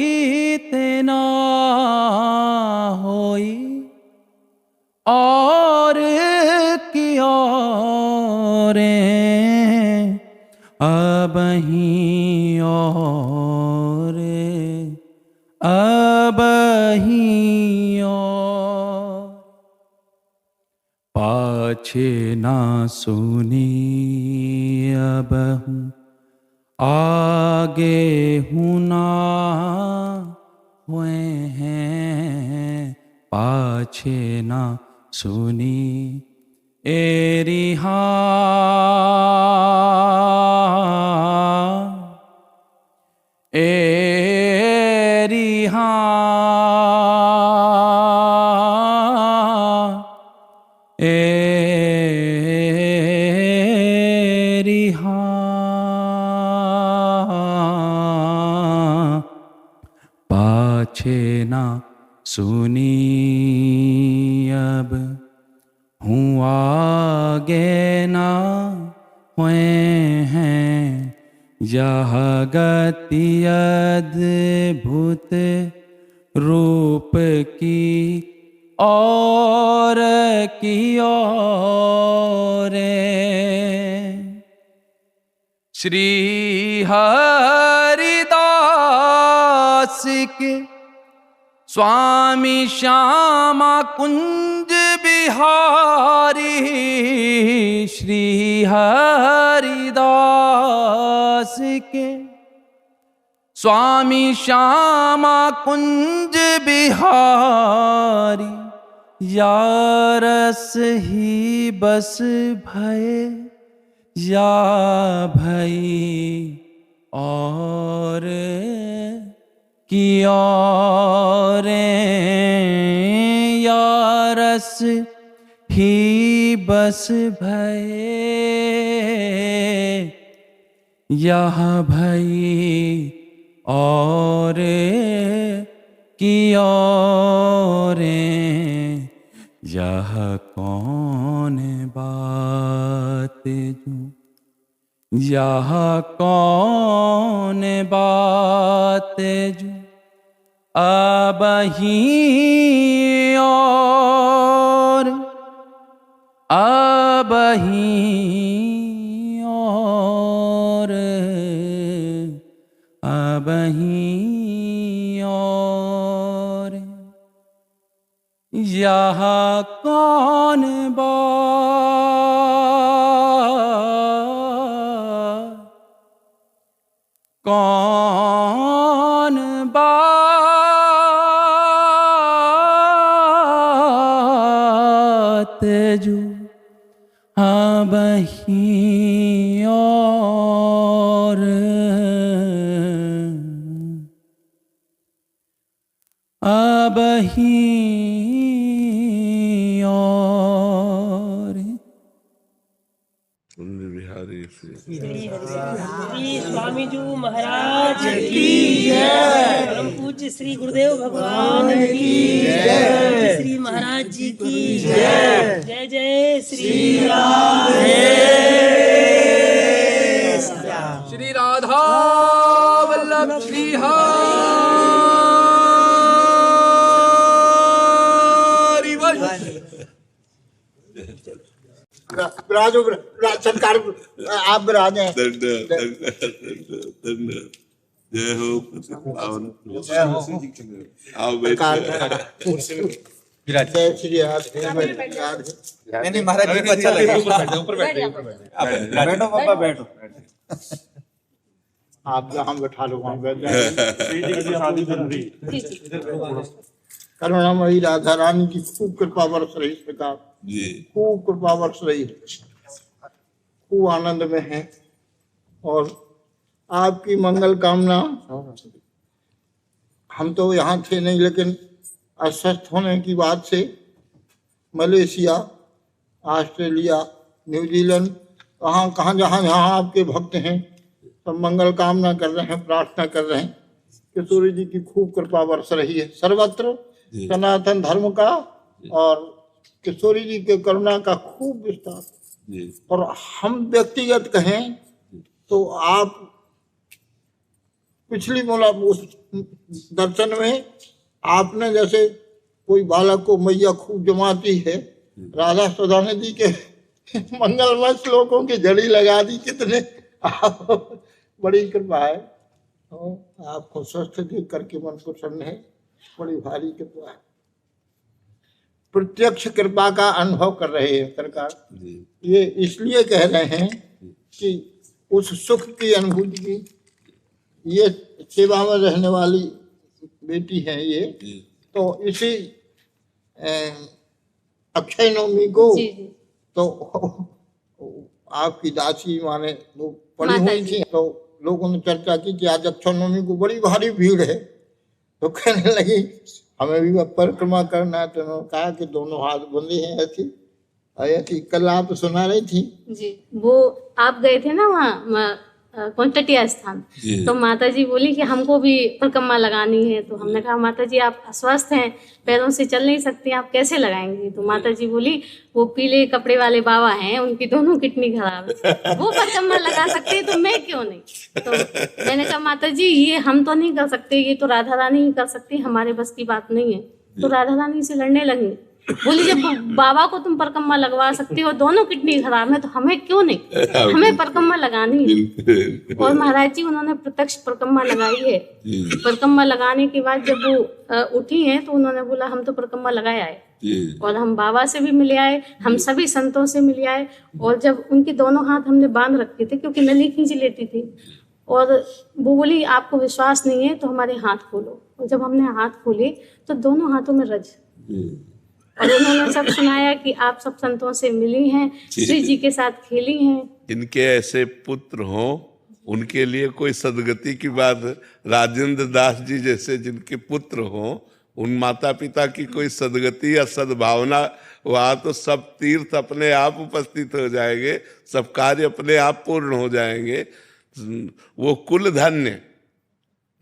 तेना होई, और क्या रे अबहीं और अबहीं और पाछे ना सुनी अबहूँ आगे हूँ ना हुए हैं, पाछे ना सुनी एरी एरी एरी पाछे ना सुनी अब हूँ आगे ना हुए हैं, यह गति अद्भुत रूप की और की और श्री हरिदास के स्वामी श्यामा कुंज बिहारी, श्री हरिदास के स्वामी श्यामा कुंज बिहारी, या रस ही बस भय या भई और की और या रस ही बस भय यह भई और की और यह कौन बात जो, यह कौन बात जो अबहीं और अबहीं और अबहीं और यह कौन बात, कौन बात जो अबहीं और अबहीं और बिहारी श्री स्वामी जी महाराज की जय, परम पूज्य श्री गुरुदेव भगवान की जय, श्री महाराज जी की जय, जय जय श्री राधे श्री राधा वल्लभ श्री राजो सरकार आप विराज हैं। जय हो। आओ जय श्री राधे। नहीं महाराज जी को अच्छा लगे, ऊपर बैठो बैठो पापा बैठो। आप जहाँ बैठा लो वहाँ बैठ जाए। करुणामयी राधा रानी की खूब कृपा बरस रही सरकार, खूब कृपा बरस रही, खूब आनंद में है। और आपकी मंगल कामना हम तो यहाँ थे नहीं, लेकिन अस्वस्थ होने की बात से मलेशिया, ऑस्ट्रेलिया, न्यूजीलैंड, कहाँ जहाँ आपके भक्त हैं सब मंगल कामना कर रहे हैं, प्रार्थना कर रहे हैं कि सूर्य जी की खूब कृपा बरस रही है सर्वत्र सनातन धर्म का, और किशोरी जी के करुणा का खूब विस्तार। और हम व्यक्तिगत कहें तो आप पिछली उस दर्शन में आपने जैसे कोई बालक को मैया खूब जमाती है, राधा सदानंद जी के मंगलमय श्लोकों की जड़ी लगा दी। कितने बड़ी कृपा है। तो आपको स्वस्थ देख करके मन प्रसन्न है, बड़ी भारी कृपा है। प्रत्यक्ष कृपा का अनुभव कर रहे हैं सरकार। ये इसलिए कह रहे हैं कि उस सुख की अनुभूति की, ये सेवा में रहने वाली बेटी है ये, तो इसी अक्षय नवमी को तो आपकी दासी माने वो पड़ी हुई थी, तो लोगों ने चर्चा की कि आज अक्षय नवमी को बड़ी भारी भीड़ है, तो कहने लगी हमें भी परिक्रमा करना है। तो उन्होंने कहा कि दोनों हाथ बंधे हैं ऐसी कल आप सुना रही थी जी। वो आप गए थे ना वहाँ कोंटटिया स्थान, तो माता जी बोली कि हमको भी परिक्रमा लगानी है। तो हमने कहा माता जी आप अस्वस्थ हैं, पैरों से चल नहीं सकती, आप कैसे लगाएंगी? तो माता जी बोली वो पीले कपड़े वाले बाबा हैं, उनकी दोनों किडनी खराब है, वो परिक्रमा लगा सकते हैं, तो मैं क्यों नहीं? तो मैंने कहा माता जी ये हम तो नहीं कर सकते, ये तो राधा रानी ही कर सकती, हमारे बस की बात नहीं है। तो राधा रानी से लड़ने लगी, बोली जब बाबा को तुम परिक्रमा लगवा सकती हो, दोनों किडनी खराब है, तो हमें क्यों नहीं? हमें परिक्रमा लगानी है। और महाराज जी उन्होंने प्रत्यक्ष परिक्रमा लगाई है। परिक्रमा लगाने के बाद जब वो उठी हैं तो उन्होंने बोला हम तो परिक्रमा लगाए आए, और हम बाबा से भी मिले आए, हम सभी संतों से मिले आए। और जब उनके दोनों हाथ हमने बांध रखे थे, क्योंकि नली खींच लेती थी, और वो बोली आपको विश्वास नहीं है तो हमारे हाथ खोलो। और जब हमने हाथ खोले तो दोनों हाथों में रज, और उन्होंने सब सुनाया कि आप सब संतों से मिली हैं, श्री जी के साथ खेली हैं। इनके ऐसे पुत्र हों, उनके लिए कोई सदगति की बात। राजेंद्र दास जी जैसे जिनके पुत्र हों, उन माता पिता की कोई सदगति या सद्भावना, वहाँ तो सब तीर्थ अपने आप उपस्थित हो जाएंगे, सब कार्य अपने आप पूर्ण हो जाएंगे। वो कुल धन्य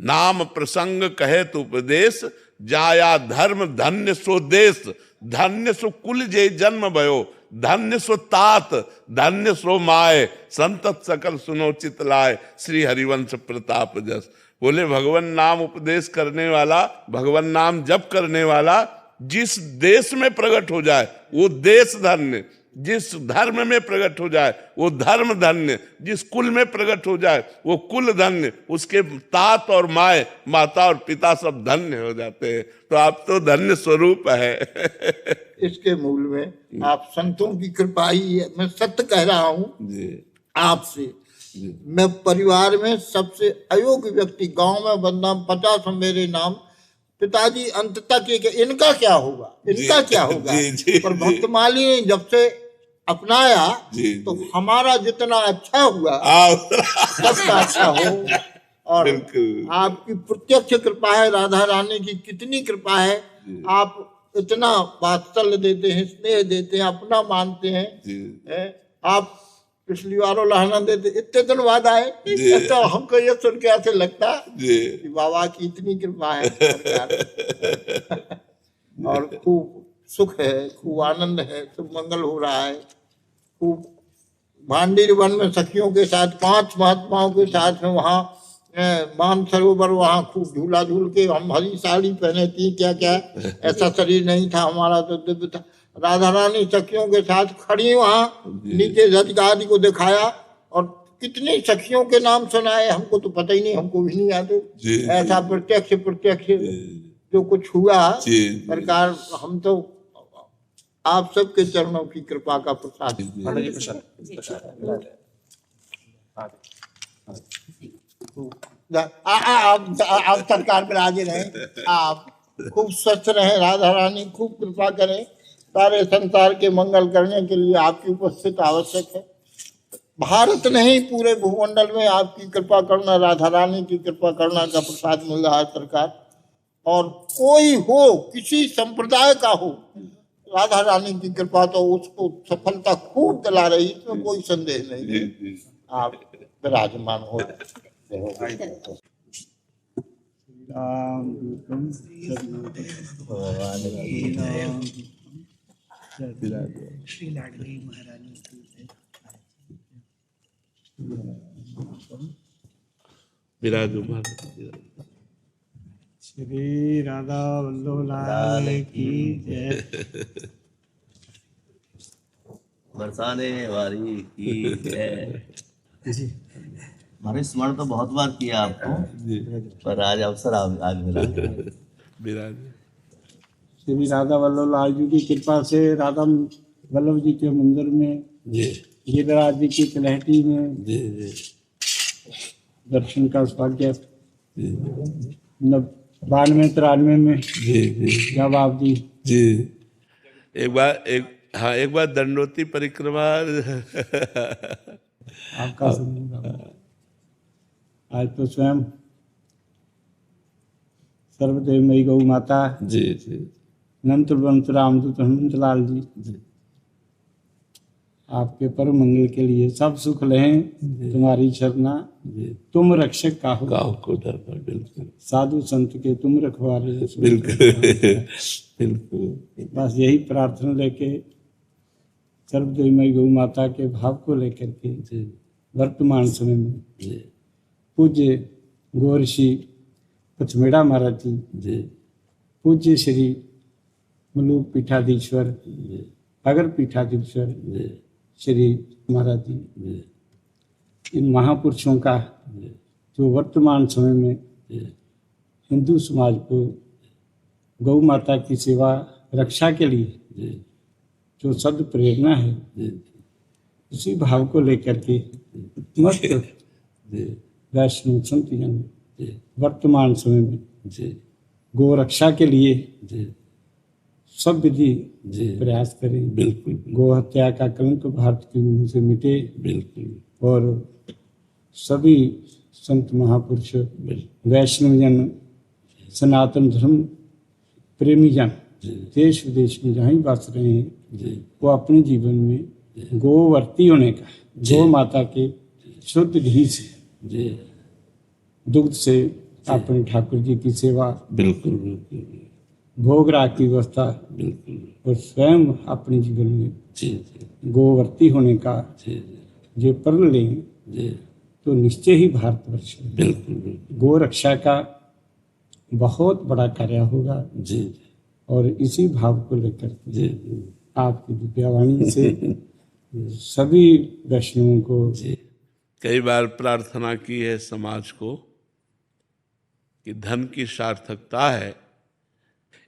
नाम प्रसंग कहे तो उपदेश, जाया धर्म धन्य सो देश, धन्य सो कुल जे जन्म भयो, धन्य सो तात, धन्य सो माय, संतत सकल सुनो चित लाए, श्री हरिवंश प्रताप जस। बोले भगवान नाम उपदेश करने वाला, भगवान नाम जप करने वाला जिस देश में प्रकट हो जाए वो देश धन्य, जिस धर्म में प्रकट हो जाए वो धर्म धन्य, जिस कुल में प्रकट हो जाए वो कुल धन्य, उसके तात और माए, माता और पिता सब धन्य हो जाते हैं। तो आप तो धन्य स्वरूप है। इसके मूल में आप संतों की कृपा ही है। मैं सत्य कह रहा हूँ आपसे, मैं परिवार में सबसे अयोग्य व्यक्ति, गांव में बदनाम 50 मेरे नाम, पिताजी अंत तक इनका क्या होगा, इनका क्या होगा। पर भक्तमाली ने जब से अपनाया तो हमारा जितना अच्छा हुआ सबका अच्छा हो। और आपकी प्रत्यक्ष कृपा है, राधा रानी की कितनी कृपा है। आप इतना वात्सल्य देते हैं, स्नेह देते हैं, अपना मानते हैं। आप पिछली बार लहना देते, इतने दिन बाद आए, तो हमको ये सुन के ऐसे लगता कि बाबा की इतनी कृपा है। और खूब सुख है, खूब आनंद है, खूब मंगल हो रहा है। खूब भांडीर वन में सखियों के साथ, 5 महात्माओं के साथ में वहाँ मानसरोवर, वहाँ खूब झूला झूल के, हम हरी साड़ी पहने थी, क्या क्या ऐसा शरीर नहीं था हमारा, तो दिव्य था। राधा रानी सखियों के साथ खड़ी वहाँ, नीचे जजगादी को दिखाया, और कितनी सखियों के नाम सुनाए, हमको तो पता ही नहीं, हमको भी नहीं याद। ऐसा प्रत्यक्ष जो कुछ हुआ सरकार, हम तो आप सबके चरणों की कृपा का प्रसाद। आप सरकार पर हाजिर हैं, आप खूब स्वस्थ रहे, राधा रानी खूब कृपा करें। सारे संसार के मंगल करने के लिए आपकी उपस्थित आवश्यक है। भारत नहीं, पूरे भूमंडल में आपकी कृपा करना, राधा रानी की कृपा करना का प्रसाद मिल रहा है सरकार। और कोई हो, किसी संप्रदाय का हो, राधा रानी की कृपा तो उसको सफलता खूब दिला रही, इसमें कोई संदेह नहीं। आप विराजमान हो। श्री लाडली महारानी विराजो महाराज। श्री राधा वल्लभ लाल की जय। बरसाने वाली की जय। हमारे स्मरण तो बहुत बार किया आपको, पर आज अवसर आज मिला। विराज। श्री राधा वल्लभ लाल जी की कृपा से राधा वल्लभ जी के मंदिर में, गिरिराज जी की तलहटी में दर्शन का सौभाग्य 92-93 में जब आप जी एक बार दंडोती परिक्रमा आपका आज तो स्वयं सर्वदेवमयी गौ माता नंत बंत रामदूत हनुमंत लाल जी आपके परम मंगल के लिए सब सुख लें, तुम्हारी शरणा तुम रक्षक काहू को डर पर। बिल्कुल। साधु संत के तुम रखवारे। बिल्कुल। बस यही प्रार्थना लेके सर्वदेवमयी गौ माता के भाव को लेकर के वर्तमान समय में पूज्य गोऋषि पथमेड़ा महाराज जी, पूज्य श्री मलूक पीठाधीश्वर अगर पीठाधीश्वर श्री महाराज जी, इन महापुरुषों का जो वर्तमान समय में हिंदू समाज को गौ माता की सेवा रक्षा के लिए जो सद प्रेरणा है, उसी भाव को लेकर के मस्त वैष्णव संत जन वर्तमान समय में गौ रक्षा के लिए सब विधि प्रयास करें। बिल्कुल। गौ हत्या का कलंक भारत की भूमि से मिटे। बिल्कुल। और सभी संत महापुरुष, वैष्णव जन, सनातन धर्म प्रेमी जन देश विदेश में जहाँ ही बस रहे हैं, वो अपने जीवन में गोवर्ती होने का, गौ माता के शुद्ध घी से, दुग्ध से अपने ठाकुर जी की सेवा, बिल्कुल, भोग राग की व्यवस्था, और स्वयं अपने जीवन में गोवर्ती होने का जो प्रण लें तो निश्चय ही भारतवर्ष में गो रक्षा का बहुत बड़ा कार्य होगा। और इसी भाव को लेकर आपकी दिव्यवाणी से सभी वैष्णवों को कई बार प्रार्थना की है समाज को कि धन की सार्थकता है,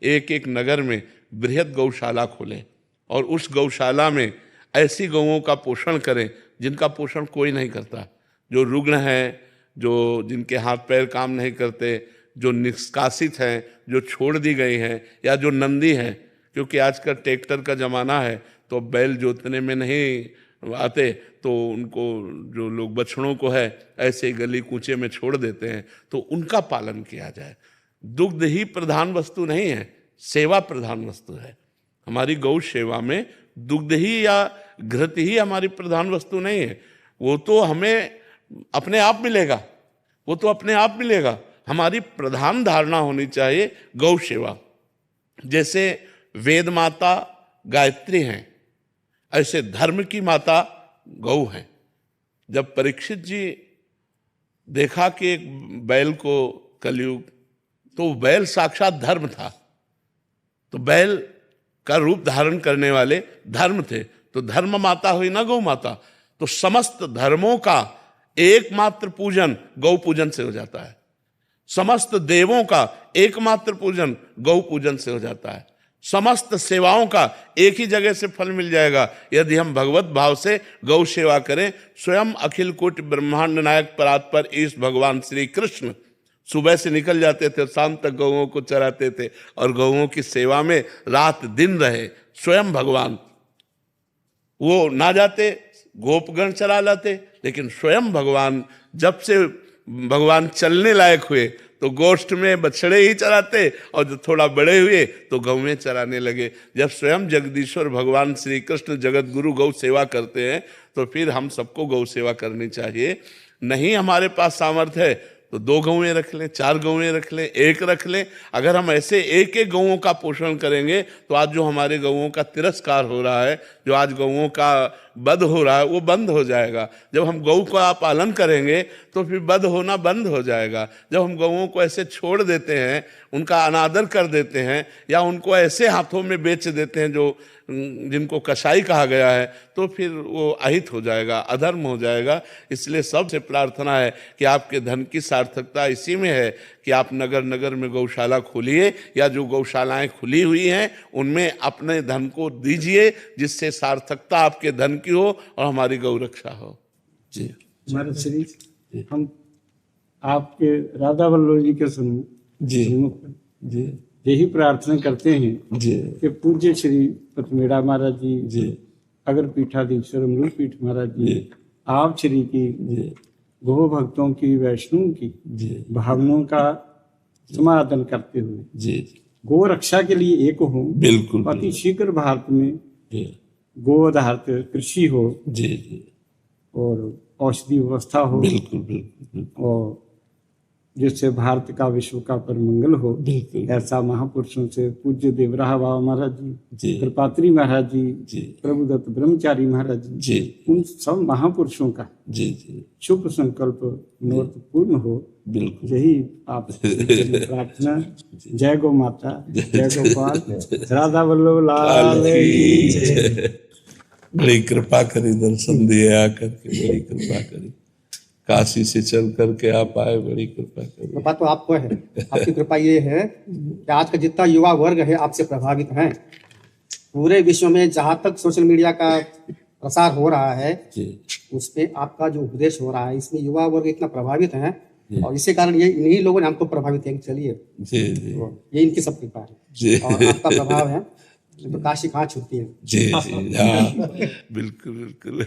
एक एक नगर में बृहद गौशाला खोलें और उस गौशाला में ऐसी गौओं का पोषण करें जिनका पोषण कोई नहीं करता, जो रुग्ण हैं, जो जिनके हाथ पैर काम नहीं करते, जो निष्कासित हैं, जो छोड़ दी गई हैं, या जो नंदी हैं, क्योंकि आज का ट्रैक्टर का ज़माना है तो बैल जोतने में नहीं आते, तो उनको जो लोग बछड़ों को है ऐसे गली कूचे में छोड़ देते हैं, तो उनका पालन किया जाए। दुग्ध ही प्रधान वस्तु नहीं है, सेवा प्रधान वस्तु है। हमारी गौ सेवा में दुग्ध ही या घृत ही हमारी प्रधान वस्तु नहीं है, वो तो हमें अपने आप मिलेगा, वो तो अपने आप मिलेगा। हमारी प्रधान धारणा होनी चाहिए गौ सेवा। जैसे वेद माता गायत्री हैं, ऐसे धर्म की माता गौ हैं। जब परीक्षित जी देखा कि एक बैल को कलयुग, तो बैल साक्षात धर्म था, तो बैल का रूप धारण करने वाले धर्म थे, तो धर्म माता हुई ना गौ माता। तो समस्त धर्मों का एकमात्र पूजन गौ पूजन से हो जाता है, समस्त देवों का एकमात्र पूजन गौ पूजन से हो जाता है, समस्त सेवाओं का एक ही जगह से फल मिल जाएगा यदि हम भगवत भाव से गौ सेवा करें। स्वयं अखिल कोटि ब्रह्मांड नायक परात्पर ईश भगवान श्री कृष्ण सुबह से निकल जाते थे, शाम तक गौओं को चराते थे और गौओं की सेवा में रात दिन रहे। स्वयं भगवान वो ना जाते, गोपगण चरा लाते, लेकिन स्वयं भगवान जब से भगवान चलने लायक हुए तो गोष्ठ में बछड़े ही चराते, और जब थोड़ा बड़े हुए तो गौवें चराने लगे। जब स्वयं जगदीश्वर भगवान श्री कृष्ण जगत गुरु गौ सेवा करते हैं तो फिर हम सबको गौ सेवा करनी चाहिए। नहीं हमारे पास सामर्थ्य है तो 2 गौवें रख लें, 4 गौवें रख लें, 1 रख लें। अगर हम ऐसे एक एक गौओं का पोषण करेंगे तो आज जो हमारे गौओं का तिरस्कार हो रहा है, जो आज गौओं का वध हो रहा है, वो बंद हो जाएगा। जब हम गौ का पालन करेंगे तो फिर वध होना बंद हो जाएगा। जब हम गौओं को ऐसे छोड़ देते हैं, उनका अनादर कर देते हैं, या उनको ऐसे हाथों में बेच देते हैं जो जिनको कसाई कहा गया है, तो फिर वो अहित हो जाएगा, अधर्म हो जाएगा। इसलिए सबसे प्रार्थना है कि आपके धन की सार्थकता इसी में है कि आप नगर नगर में गौशाला खोलिए, या जो गौशालाएं खुली हुई हैं उनमें अपने धन को दीजिए, जिससे सार्थकता आपके धन की हो और हमारी गौ रक्षा हो। जी हमारे श्री हम आपके राधा वल्लभ जी के सम्मुख जी यही प्रार्थना करते हैं जी कि पूज्य श्री पथमेड़ा महाराज जी, अगर पीठाधीश्वर अमरूद पीठ महाराज जी, आप श्री की गो भक्तों की, वैष्णव की भावनाओं का समाधान करते हुए गो रक्षा के लिए एक हो। बिल्कुल अति शीघ्र भारत में गो आधारित कृषि हो और औषधि व्यवस्था हो, और जिससे भारत का विश्व का परमंगल हो। ऐसा महापुरुषों से पूज्य देवराहा बाबा महाराज जी, कृपात्री महाराज जी, प्रभुदत्त ब्रह्मचारी महाराज जी, उन सब महापुरुषों का शुभ संकल्प मनोरथ पूर्ण हो। यही आप प्रार्थना। जय गौ माता, जय गोपाल, राधा वल्लभ लाल की जय। बड़ी कृपा करी, दर्शन दिए आकर के, बड़ी कृपा करी। काशी से चल करके आप आए, बड़ी कृपा करी। कृपा तो आपको है, आपकी कृपा ये है कि आज का जितना युवा वर्ग है आपसे प्रभावित है। पूरे विश्व में जहाँ तक सोशल मीडिया का प्रसार हो रहा है उस पे आपका जो उपदेश हो रहा है, इसमें युवा वर्ग इतना प्रभावित है, और इसी कारण ये इन्हीं लोगों ने हमको प्रभावित किया। चलिए ये इनकी सब कृपा है और आपका प्रभाव है, तो काशी कहाँ छूटती है। जी जी हाँ, बिल्कुल बिल्कुल।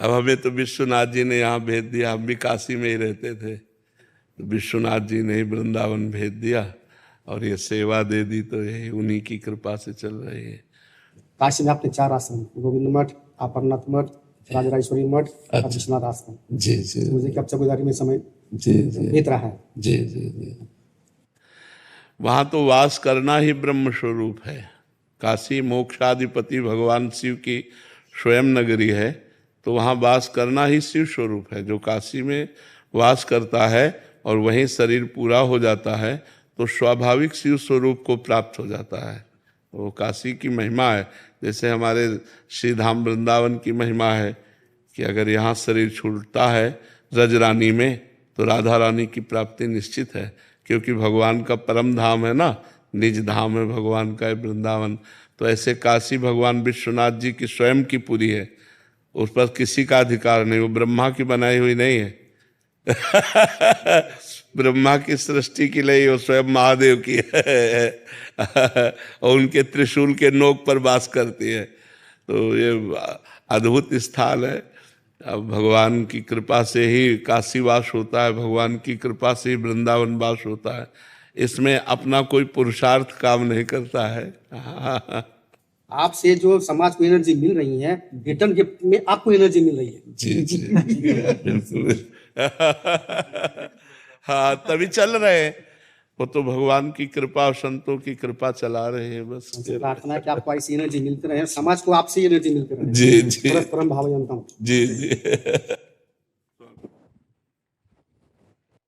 अब हमें तो विश्वनाथ जी ने यहाँ भेज दिया, हम भी काशी में ही रहते थे, तो विश्वनाथ जी ने ही वृंदावन भेज दिया और ये सेवा दे दी, तो यही उन्हीं की कृपा से चल रही है। काशी में आपने 4 आश्रम, गोविंद मठ, अमरनाथ मठ, राजराजेश्वरी मठ और विश्वनाथ आश्रम। जी जी मुझे कब चौकीदारी में समय बीत रहा है। जी जी जी। वहाँ तो वास करना ही ब्रह्म स्वरूप है। काशी मोक्षाधिपति भगवान शिव की स्वयं नगरी है, तो वहाँ वास करना ही शिव स्वरूप है। जो काशी में वास करता है और वहीं शरीर पूरा हो जाता है तो स्वाभाविक शिव स्वरूप को प्राप्त हो जाता है। वो काशी की महिमा है। जैसे हमारे श्री धाम वृंदावन की महिमा है कि अगर यहाँ शरीर छूटता है रजरानी में तो राधा रानी की प्राप्ति निश्चित है, क्योंकि भगवान का परम धाम है ना, निज धाम है भगवान का वृंदावन। तो ऐसे काशी भगवान विश्वनाथ जी की स्वयं की पूरी है, उस पर किसी का अधिकार नहीं, वो ब्रह्मा की बनाई हुई नहीं है। ब्रह्मा की सृष्टि की नहीं, वो स्वयं महादेव की है और उनके त्रिशूल के नोक पर वास करती है। तो ये अद्भुत स्थान है। अब भगवान की कृपा से ही काशी वास होता है, भगवान की कृपा से ही वृंदावन वास होता है। इसमें अपना कोई पुरुषार्थ काम नहीं करता है। आपसे जो समाज को एनर्जी मिल रही है, रिटर्न गिफ्ट में आपको एनर्जी मिल रही है। जी जी बिल्कुल। हाँ, तभी चल रहे हैं। वो तो भगवान की कृपा और संतों की कृपा चला रहे हैं बस। प्रार्थना है कि आपको ऐसी एनर्जी मिलती रहे, समाज को आपसे एनर्जी मिलती रहे। जी जी, परम भाव जानता हूँ। जी जी।